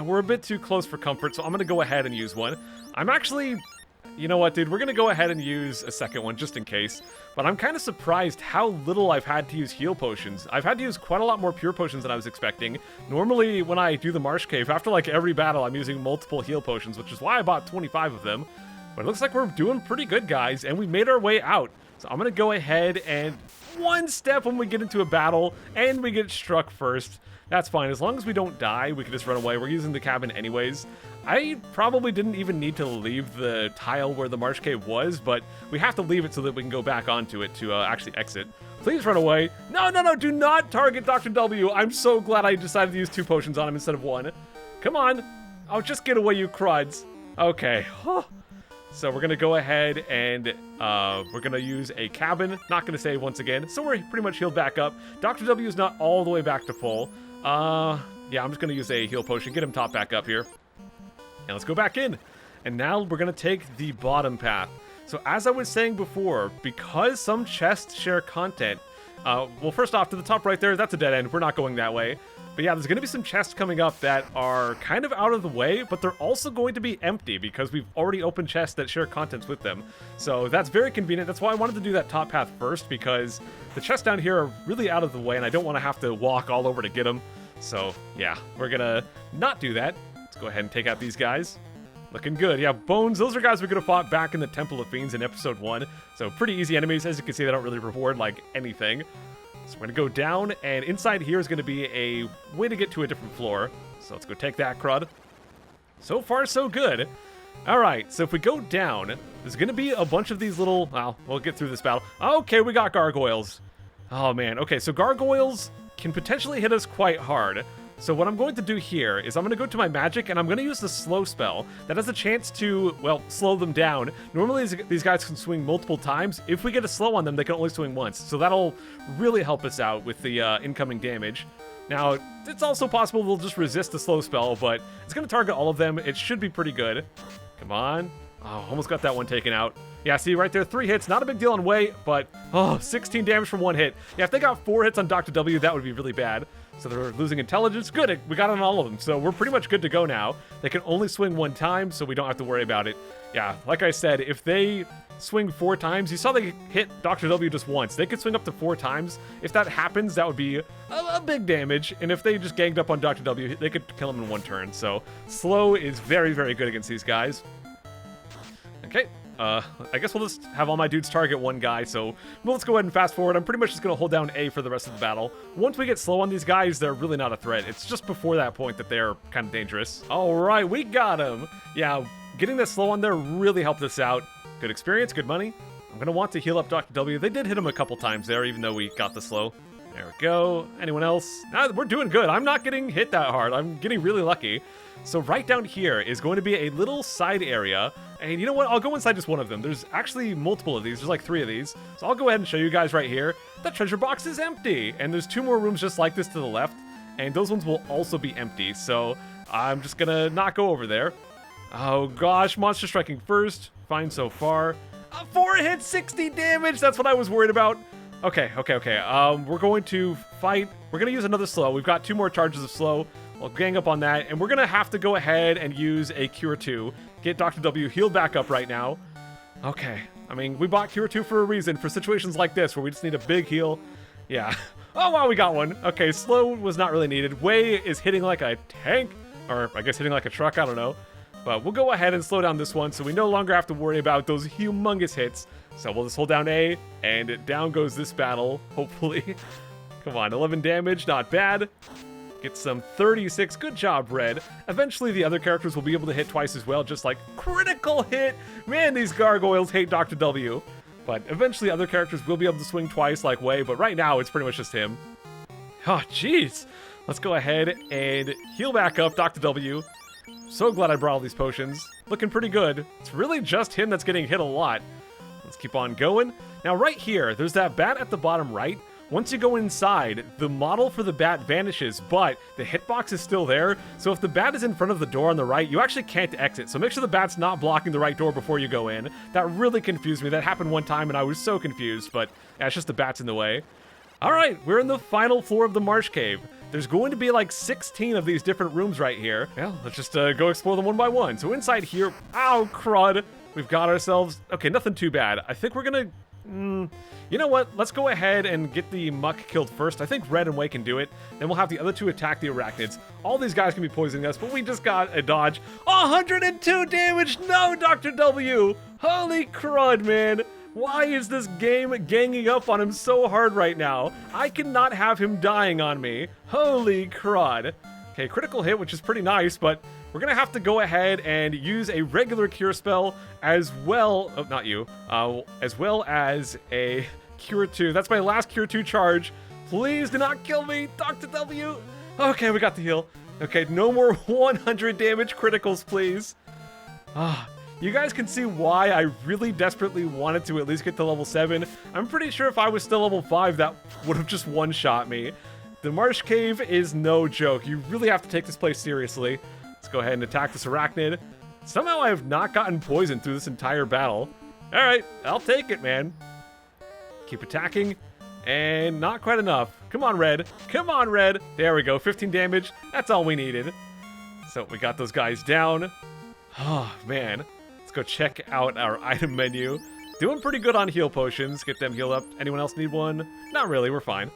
we're a bit too close for comfort, so I'm gonna go ahead and use one. I'm actually, you know what, dude, we're gonna go ahead and use a second one just in case, but I'm kind of surprised how little I've had to use heal potions. I've had to use quite a lot more pure potions than I was expecting. Normally, when I do the Marsh Cave, after like every battle, I'm using multiple heal potions, which is why I bought 25 of them. But it looks like we're doing pretty good, guys, and we made our way out. So I'm going to go ahead and one step when we get into a battle, and we get struck first. That's fine. As long as we don't die, we can just run away. We're using the cabin anyways. I probably didn't even need to leave the tile where the Marsh Cave was, but we have to leave it so that we can go back onto it to actually exit. Please run away. No, no, no, do not target Dr. W. I'm so glad I decided to use 2 potions on him instead of 1. Come on. Oh, just get away, you cruds. Okay. So we're going to go ahead and we're going to use a cabin. Not going to save once again. So we're pretty much healed back up. Dr. W is not all the way back to full. Yeah, I'm just going to use a heal potion. Get him top back up here. And let's go back in. And now we're going to take the bottom path. So as I was saying before, because some chests share content, well, first off, to the top right there, that's a dead end. We're not going that way. But yeah, there's going to be some chests coming up that are kind of out of the way, but they're also going to be empty because we've already opened chests that share contents with them. So that's very convenient. That's why I wanted to do that top path first, because the chests down here are really out of the way and I don't want to have to walk all over to get them. So yeah, we're going to not do that. Let's go ahead and take out these guys. Looking good. Yeah, Bones, those are guys we could have fought back in the Temple of Fiends in episode 1. So pretty easy enemies. As you can see, they don't really reward like anything. So we're going to go down, and inside here is going to be a way to get to a different floor. So let's go take that, crud. So far, so good. All right, so if we go down, there's going to be a bunch of these little... Well, we'll get through this battle. Okay, we got gargoyles. Oh, man. Okay, so gargoyles can potentially hit us quite hard. So what I'm going to do here is I'm going to go to my magic, and I'm going to use the slow spell. That has a chance to, well, slow them down. Normally, these guys can swing multiple times. If we get a slow on them, they can only swing once. So that'll really help us out with the incoming damage. Now, it's also possible we'll just resist the slow spell, but it's going to target all of them. It should be pretty good. Come on. Oh, almost got that one taken out. Yeah, see right there, 3 hits. Not a big deal on weight, but 16 damage from 1 hit. Yeah, if they got 4 hits on Dr. W, that would be really bad. So they're losing intelligence. Good, we got on all of them. So we're pretty much good to go now. They can only swing 1 time, so we don't have to worry about it. Yeah, like I said, if they swing 4 times, you saw they hit Dr. W just once. They could swing up to 4 times. If that happens, that would be a big damage. And if they just ganged up on Dr. W, they could kill him in 1 turn. So slow is very, very good against these guys. Okay. I guess we'll just have all my dudes target 1 guy, so let's go ahead and fast forward. I'm pretty much just going to hold down A for the rest of the battle. Once we get slow on these guys, they're really not a threat. It's just before that point that they're kind of dangerous. All right, we got him. Yeah, getting this slow on there really helped us out. Good experience, good money. I'm going to want to heal up Dr. W. They did hit him a couple times there, even though we got the slow. There we go. Anyone else? We're doing good. I'm not getting hit that hard. I'm getting really lucky. So right down here is going to be a little side area. And you know what? I'll go inside just one of them. There's actually multiple of these. There's like 3 of these. So I'll go ahead and show you guys right here. That treasure box is empty. And there's 2 more rooms just like this to the left. And those ones will also be empty. So I'm just going to not go over there. Oh gosh, monster striking first. Fine so far. 4 hits, 60 damage. That's what I was worried about. Okay. We're going to fight. We're going to use another slow. We've got 2 more charges of slow. We'll gang up on that, and we're going to have to go ahead and use a Cure 2. Get Dr. W healed back up right now. Okay. I mean, we bought Cure 2 for a reason, for situations like this, where we just need a big heal. Yeah. Oh, wow, we got one. Okay, slow was not really needed. Way is hitting like a tank, or I guess hitting like a truck, I don't know. But we'll go ahead and slow down this one so we no longer have to worry about those humongous hits. So we'll just hold down A, and down goes this battle, hopefully. Come on, 11 damage, not bad. Get some 36, good job, Red. Eventually the other characters will be able to hit twice as well, just like critical hit. Man, these gargoyles hate Dr. W. But eventually other characters will be able to swing twice like Wei, but right now it's pretty much just him. Oh, jeez. Let's go ahead and heal back up Dr. W. So glad I brought all these potions. Looking pretty good. It's really just him that's getting hit a lot. Let's keep on going. Now right here, there's that bat at the bottom right. Once you go inside, the model for the bat vanishes, but the hitbox is still there. So if the bat is in front of the door on the right, you actually can't exit. So make sure the bat's not blocking the right door before you go in. That really confused me. That happened one time and I was so confused, but yeah, it's just the bat's in the way. All right, we're in the final floor of the Marsh Cave. There's going to be like 16 of these different rooms right here. Well, let's just go explore them one by one. So inside here, ow, crud. We've got ourselves, okay, nothing too bad. I think we're gonna, you know what? Let's go ahead and get the muck killed first. I think Red and Wei can do it. Then we'll have the other two attack the Arachnids. All these guys can be poisoning us, but we just got a dodge. 102 damage! No, Dr. W! Holy crud, man. Why is this game ganging up on him so hard right now? I cannot have him dying on me. Holy crud. Okay, critical hit, which is pretty nice, but we're gonna have to go ahead and use a regular cure spell as well, oh, not you, as well as a cure 2. That's my last cure 2 charge. Please do not kill me, Dr. W. Okay, we got the heal. Okay, no more 100 damage criticals, please. You guys can see why I really desperately wanted to at least get to level 7. I'm pretty sure if I was still level 5, that would have just one-shot me. The Marsh Cave is no joke. You really have to take this place seriously. Let's go ahead and attack this Arachnid. Somehow I have not gotten poisoned through this entire battle. All right, I'll take it, man. Keep attacking, and not quite enough. Come on, Red. Come on, Red. There we go, 15 damage. That's all we needed. So we got those guys down. Oh, man. Let's go check out our item menu. Doing pretty good on heal potions. Get them healed up. Anyone else need one? Not really, we're fine.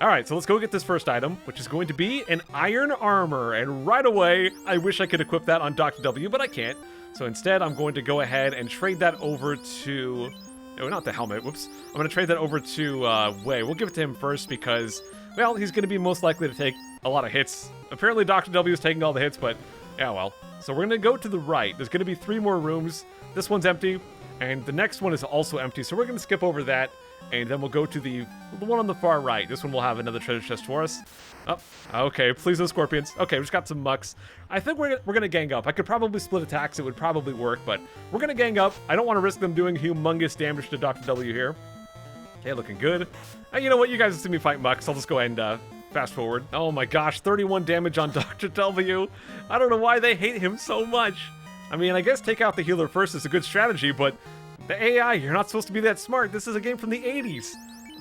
All right, so let's go get this first item, which is going to be an iron armor. And right away, I wish I could equip that on Dr. W, but I can't. So instead, I'm going to go ahead and trade that over to... No, not the helmet. Whoops. I'm going to trade that over to Wei. We'll give it to him first because, well, he's going to be most likely to take a lot of hits. Apparently, Dr. W is taking all the hits, but yeah, well. So we're going to go to the right. There's going to be 3 more rooms. This one's empty, and the next one is also empty. So we're going to skip over that. And then we'll go to the one on the far right. This one will have another treasure chest for us. Oh, okay, please no scorpions. Okay, we just got some mucks. I think we're gonna gang up. I could probably split attacks, it would probably work, but we're gonna gang up. I don't want to risk them doing humongous damage to Dr. W here. Okay, looking good. You know what, you guys have seen me fight mucks. I'll just go ahead and fast forward. Oh my gosh, 31 damage on Dr. W. I don't know why they hate him so much. I mean, I guess take out the healer first is a good strategy, but the AI, you're not supposed to be that smart. This is a game from the 80s.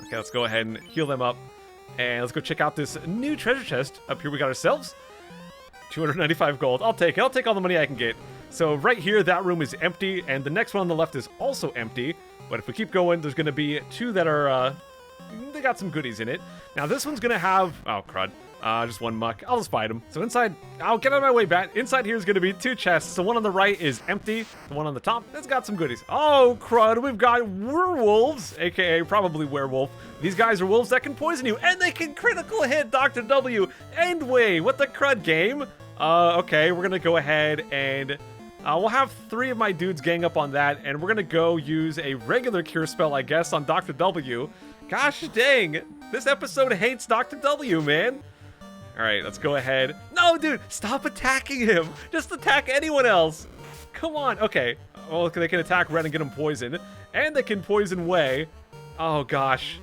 Okay, let's go ahead and heal them up. And let's go check out this new treasure chest. Up here we got ourselves 295 gold. I'll take it. I'll take all the money I can get. So right here, that room is empty. And the next one on the left is also empty. But if we keep going, there's going to be 2 that are, they got some goodies in it. Now this one's going to have, oh crud. Just 1 muck. I'll just fight him. So inside, I'll get out of my way, Bat. Inside here is going to be 2 chests. The one on the right is empty. The one on the top, it's got some goodies. Oh, crud. We've got werewolves, aka probably werewolf. These guys are wolves that can poison you, and they can critical hit Dr. W and Wei. What the crud game? Okay, we're going to go ahead and we'll have 3 of my dudes gang up on that, and we're going to go use a regular cure spell, I guess, on Dr. W. Gosh dang, this episode hates Dr. W, man. All right, let's go ahead. No, dude, stop attacking him. Just attack anyone else. Come on. Okay. Well, they can attack Red and get him poisoned. And they can poison Wei. Oh, gosh.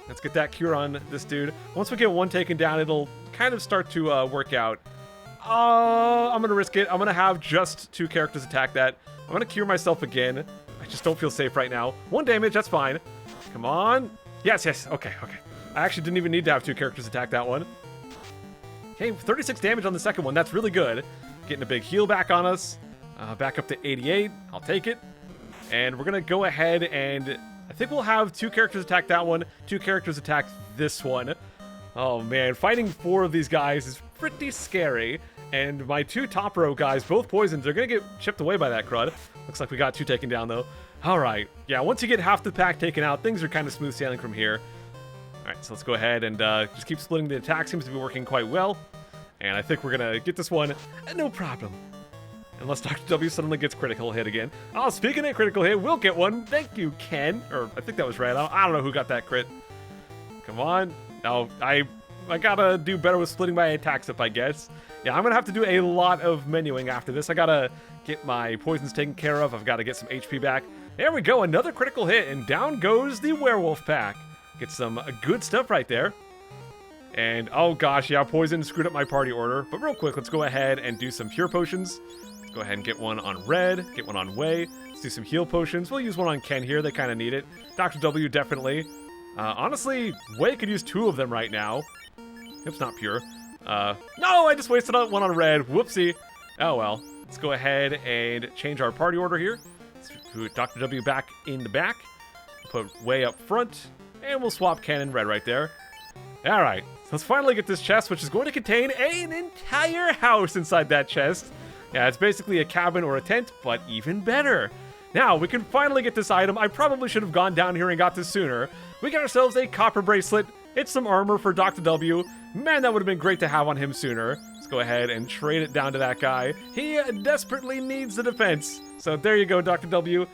Let's get that cure on this dude. Once we get 1 taken down, it'll kind of start to work out. Oh, I'm going to risk it. I'm going to have just 2 characters attack that. I'm going to cure myself again. I just don't feel safe right now. 1 damage, that's fine. Come on. Yes, yes. Okay, okay. I actually didn't even need to have 2 characters attack that one. Okay, 36 damage on the second one. That's really good. Getting a big heal back on us. Back up to 88. I'll take it. And we're going to go ahead and I think we'll have 2 characters attack that one. 2 characters attack this one. Oh, man. Fighting 4 of these guys is pretty scary. And my 2 top row guys, both poisoned. They're going to get chipped away by that crud. Looks like we got 2 taken down, though. All right. Yeah, once you get half the pack taken out, things are kind of smooth sailing from here. All right, so let's go ahead and just keep splitting the attack. Seems to be working quite well. And I think we're going to get this one. No problem. Unless Dr. W suddenly gets critical hit again. Oh, speaking of critical hit, we'll get one. Thank you, Ken. Or I think that was Red. I don't know who got that crit. Come on. No, I gotta do better with splitting my attacks up, I guess. Yeah, I'm gonna have to do a lot of menuing after this. I gotta get my poisons taken care of. I've got to get some HP back. There we go, another critical hit, and down goes the werewolf pack. Get some good stuff right there. And oh gosh, yeah, poison screwed up my party order. But real quick, let's go ahead and do some cure potions. Let's go ahead and get one on Red, get one on Wei. Let's do some heal potions. We'll use one on Ken here. They kind of need it. Dr. W definitely. Honestly, Wei could use 2 of them right now. It's not pure. No, I just wasted one on Red. Whoopsie. Oh well. Let's go ahead and change our party order here. Let's put Dr. W back in the back. Put Wei up front. And we'll swap Ken and Red right there. Alright. So let's finally get this chest, which is going to contain an entire house inside that chest. Yeah, it's basically a cabin or a tent, but even better. Now, we can finally get this item. I probably should have gone down here and got this sooner. We got ourselves a copper bracelet. It's some armor for Dr. W. Man, that would have been great to have on him sooner. Let's go ahead and trade it down to that guy. He desperately needs the defense. So there you go, Dr. W.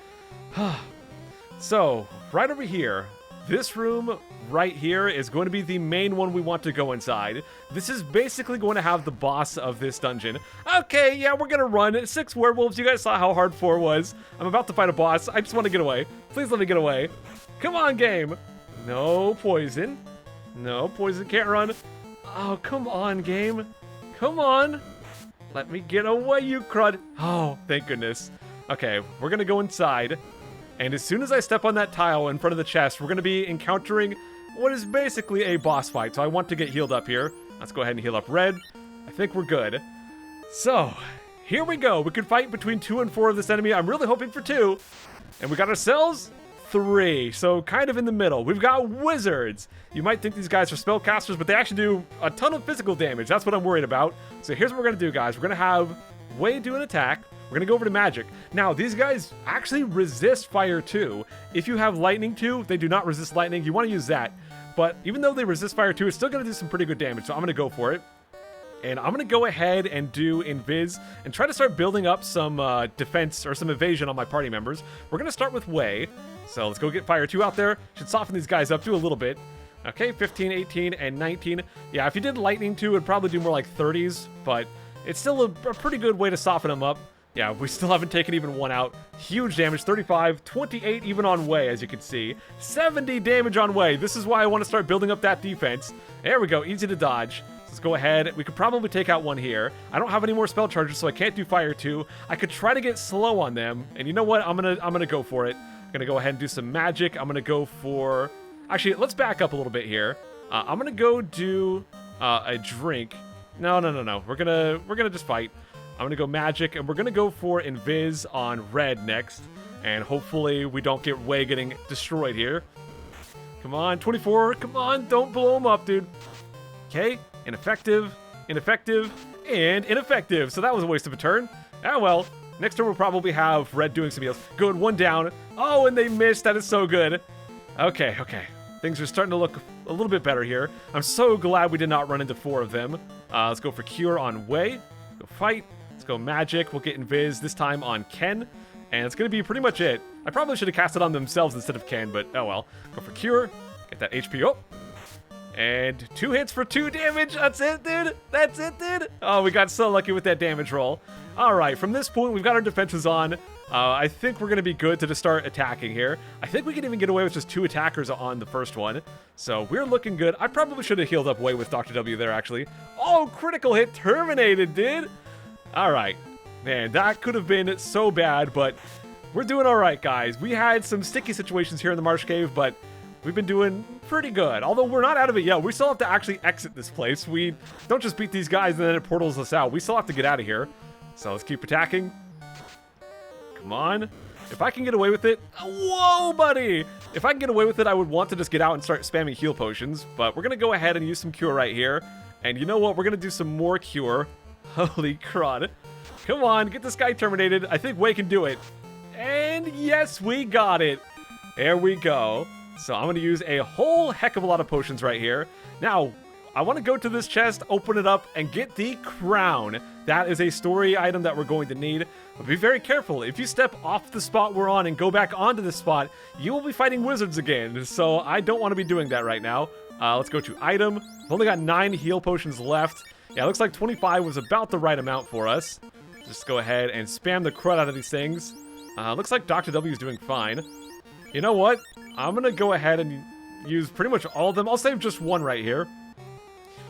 So, right over here, this room right here is going to be the main one we want to go inside. This is basically going to have the boss of this dungeon. Okay, yeah, we're going to run 6 werewolves. You guys saw how hard 4 was. I'm about to fight a boss. I just want to get away. Please let me get away. Come on, game. No poison. No poison, can't run. Oh, come on, game. Come on. Let me get away, you crud. Oh, thank goodness. Okay, we're going to go inside. And as soon as I step on that tile in front of the chest, we're going to be encountering what is basically a boss fight. So I want to get healed up here. Let's go ahead and heal up Red. I think we're good. So, here we go. We can fight between 2 and 4 of this enemy. I'm really hoping for 2. And we got ourselves 3. So kind of in the middle. We've got wizards. You might think these guys are spellcasters, but they actually do a ton of physical damage. That's what I'm worried about. So here's what we're going to do, guys. We're going to have Wei do an attack. We're going to go over to magic. Now, these guys actually resist fire too. If you have lightning too, they do not resist lightning. You want to use that. But even though they resist fire too, it's still going to do some pretty good damage. So I'm going to go for it. And I'm going to go ahead and do Invis and try to start building up some defense or some evasion on my party members. We're going to start with Wei. So let's go get Fire 2 out there. Should soften these guys up to a little bit. Okay, 15, 18, and 19. Yeah, if you did Lightning 2, it'd probably do more like 30s, but it's still a pretty good way to soften them up. Yeah, we still haven't taken even one out. Huge damage, 35, 28 even on Wei, as you can see. 70 damage on Wei. This is why I want to start building up that defense. There we go, easy to dodge. Let's go ahead. We could probably take out one here. I don't have any more spell charges, so I can't do Fire 2. I could try to get slow on them, and you know what? I'm gonna go for it. I'm gonna go ahead and do some magic. I'm gonna go for... Actually, let's back up a little bit here. I'm gonna go do a drink. No. We're gonna just fight. I'm gonna go magic, and we're gonna go for Invis on Red next. And hopefully we don't get Wei getting destroyed here. Come on, 24. Come on, don't blow him up, dude. Okay, ineffective, ineffective, and ineffective. So that was a waste of a turn. Ah, well. Next turn we'll probably have Red doing some heals. Good, one down. Oh, and they missed. That is so good. Okay. Things are starting to look a little bit better here. I'm so glad we did not run into 4 of them. Let's go for Cure on Wei. Go fight. Let's go Magic. We'll get Invis this time on Ken. And it's going to be pretty much it. I probably should have cast it on themselves instead of Ken, but oh well. Go for Cure. Get that HP up. And 2 hits for 2 damage. That's it, dude. That's it, dude. Oh, we got so lucky with that damage roll. All right, from this point, we've got our defenses on. I think we're going to be good to just start attacking here. I think we can even get away with just 2 attackers on the first one. So we're looking good. I probably should have healed up Wei with Dr. W there, actually. Oh, critical hit terminated, dude. All right. Man, that could have been so bad, but we're doing all right, guys. We had some sticky situations here in the Marsh Cave, but we've been doing pretty good. Although we're not out of it yet. We still have to actually exit this place. We don't just beat these guys and then it portals us out. We still have to get out of here. So let's keep attacking. Come on. If I can get away with it... Whoa, buddy! If I can get away with it, I would want to just get out and start spamming heal potions. But we're going to go ahead and use some Cure right here. And you know what? We're going to do some more Cure. Holy crud. Come on, get this guy terminated. I think Wei can do it. And yes, we got it. There we go. So I'm going to use a whole heck of a lot of potions right here. Now, I want to go to this chest, open it up, and get the crown. That is a story item that we're going to need. But be very careful. If you step off the spot we're on and go back onto the spot, you will be fighting wizards again. So I don't want to be doing that right now. Let's go to item. I've only got 9 heal potions left. Yeah, it looks like 25 was about the right amount for us. Just go ahead and spam the crud out of these things. Looks like Dr. W is doing fine. You know what? I'm going to go ahead and use pretty much all of them. I'll save just one right here.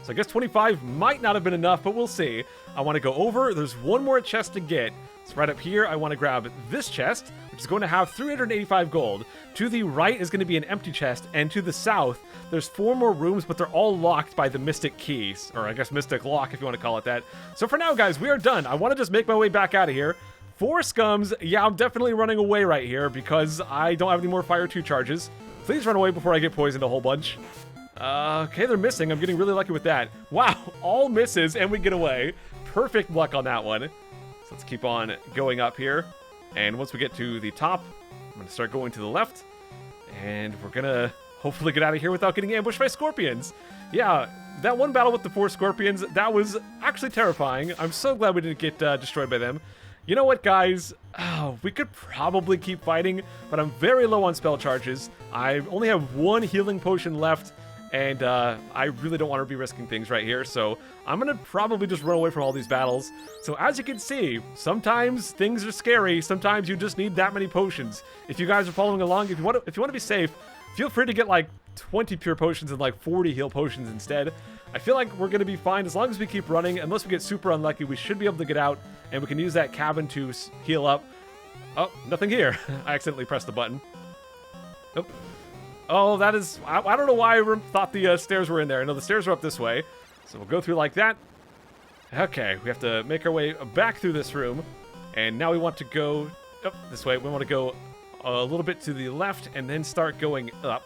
So I guess 25 might not have been enough, but we'll see. I want to go over. There's one more chest to get. So right up here, I want to grab this chest, which is going to have 385 gold. To the right is going to be an empty chest, and to the south, there's 4 more rooms, but they're all locked by the Mystic Keys, or I guess Mystic Lock, if you want to call it that. So for now, guys, we are done. I want to just make my way back out of here. 4 scums. Yeah, I'm definitely running away right here because I don't have any more Fire 2 charges. Please run away before I get poisoned a whole bunch. Okay, they're missing. I'm getting really lucky with that. Wow, all misses, and we get away. Perfect luck on that one. So let's keep on going up here. And once we get to the top, I'm going to start going to the left. And we're going to hopefully get out of here without getting ambushed by scorpions. Yeah, that one battle with the 4 scorpions, that was actually terrifying. I'm so glad we didn't get destroyed by them. You know what, guys? We could probably keep fighting, but I'm very low on spell charges. I only have 1 healing potion left. And I really don't want to be risking things right here, so I'm going to probably just run away from all these battles. So as you can see, sometimes things are scary, sometimes you just need that many potions. If you guys are following along, if you want to be safe, feel free to get like 20 pure potions and like 40 heal potions instead. I feel like we're going to be fine as long as we keep running. Unless we get super unlucky, we should be able to get out, and we can use that cabin to heal up. Oh, nothing here. I accidentally pressed the button. Nope. Oh, that is... I don't know why I thought the stairs were in there. No, the stairs are up this way. So we'll go through like that. Okay, we have to make our way back through this room. And now we want to go... Oh, this way. We want to go a little bit to the left and then start going up.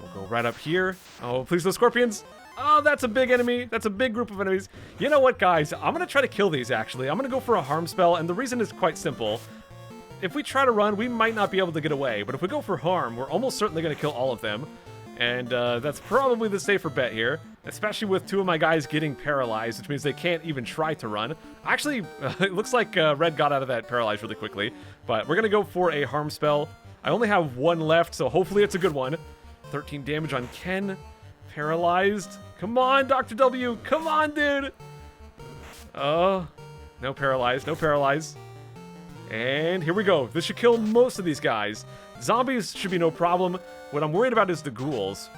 We'll go right up here. Oh, please, those scorpions. Oh, that's a big enemy. That's a big group of enemies. You know what, guys? I'm going to try to kill these, actually. I'm going to go for a harm spell, and the reason is quite simple. If we try to run, we might not be able to get away, but if we go for harm, we're almost certainly going to kill all of them. And that's probably the safer bet here, especially with 2 of my guys getting paralyzed, which means they can't even try to run. Actually, it looks like Red got out of that paralyzed really quickly, but we're going to go for a harm spell. I only have 1 left, so hopefully it's a good one. 13 damage on Ken. Paralyzed. Come on, Dr. W. Come on, dude. Oh, no paralyzed, no paralyzed. And here we go. This should kill most of these guys. Zombies should be no problem. What I'm worried about is the ghouls.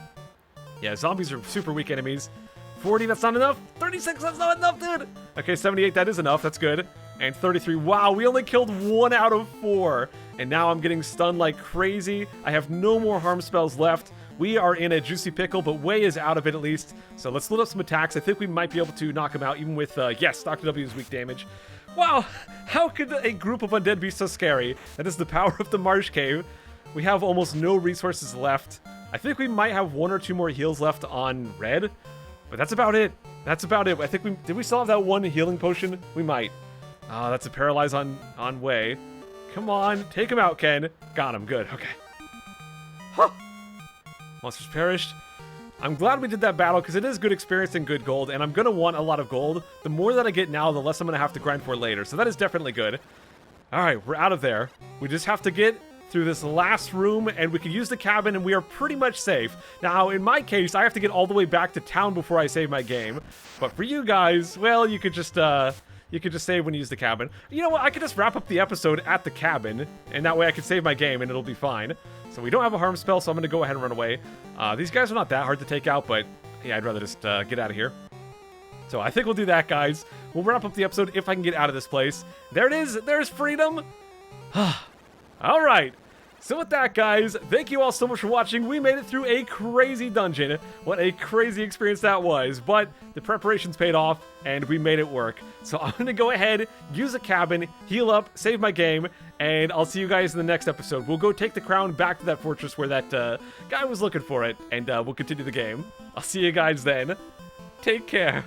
Yeah, zombies are super weak enemies. 40, that's not enough. 36, that's not enough, dude. Okay, 78, that is enough. That's good. And 33, wow, we only killed 1 out of 4. And now I'm getting stunned like crazy. I have no more harm spells left. We are in a juicy pickle, but Wei is out of it at least. So let's load up some attacks. I think we might be able to knock him out, even with, yes, Dr. W's weak damage. Wow, how could a group of undead be so scary? That is the power of the Marsh Cave. We have almost no resources left. I think we might have 1 or 2 more heals left on Red, but that's about it. That's about it. I think did we still have that 1 healing potion? We might. Oh, that's a paralyze on Wei. Come on, take him out, Ken. Got him, good, okay. Huh. Monsters perished. I'm glad we did that battle because it is good experience and good gold, and I'm going to want a lot of gold. The more that I get now, the less I'm going to have to grind for later, so that is definitely good. All right, we're out of there. We just have to get through this last room, and we can use the cabin, and we are pretty much safe. Now, in my case, I have to get all the way back to town before I save my game. But for you guys, well, you could just save when you use the cabin. You know what? I could just wrap up the episode at the cabin, and that way I can save my game, and it'll be fine. So we don't have a harm spell, so I'm going to go ahead and run away. These guys are not that hard to take out, but yeah, I'd rather just get out of here. So I think we'll do that, guys. We'll wrap up the episode if I can get out of this place. There it is. There's freedom. All right. So with that, guys, thank you all so much for watching. We made it through a crazy dungeon. What a crazy experience that was. But the preparations paid off, and we made it work. So I'm going to go ahead, use a cabin, heal up, save my game, and I'll see you guys in the next episode. We'll go take the crown back to that fortress where that guy was looking for it, and we'll continue the game. I'll see you guys then. Take care.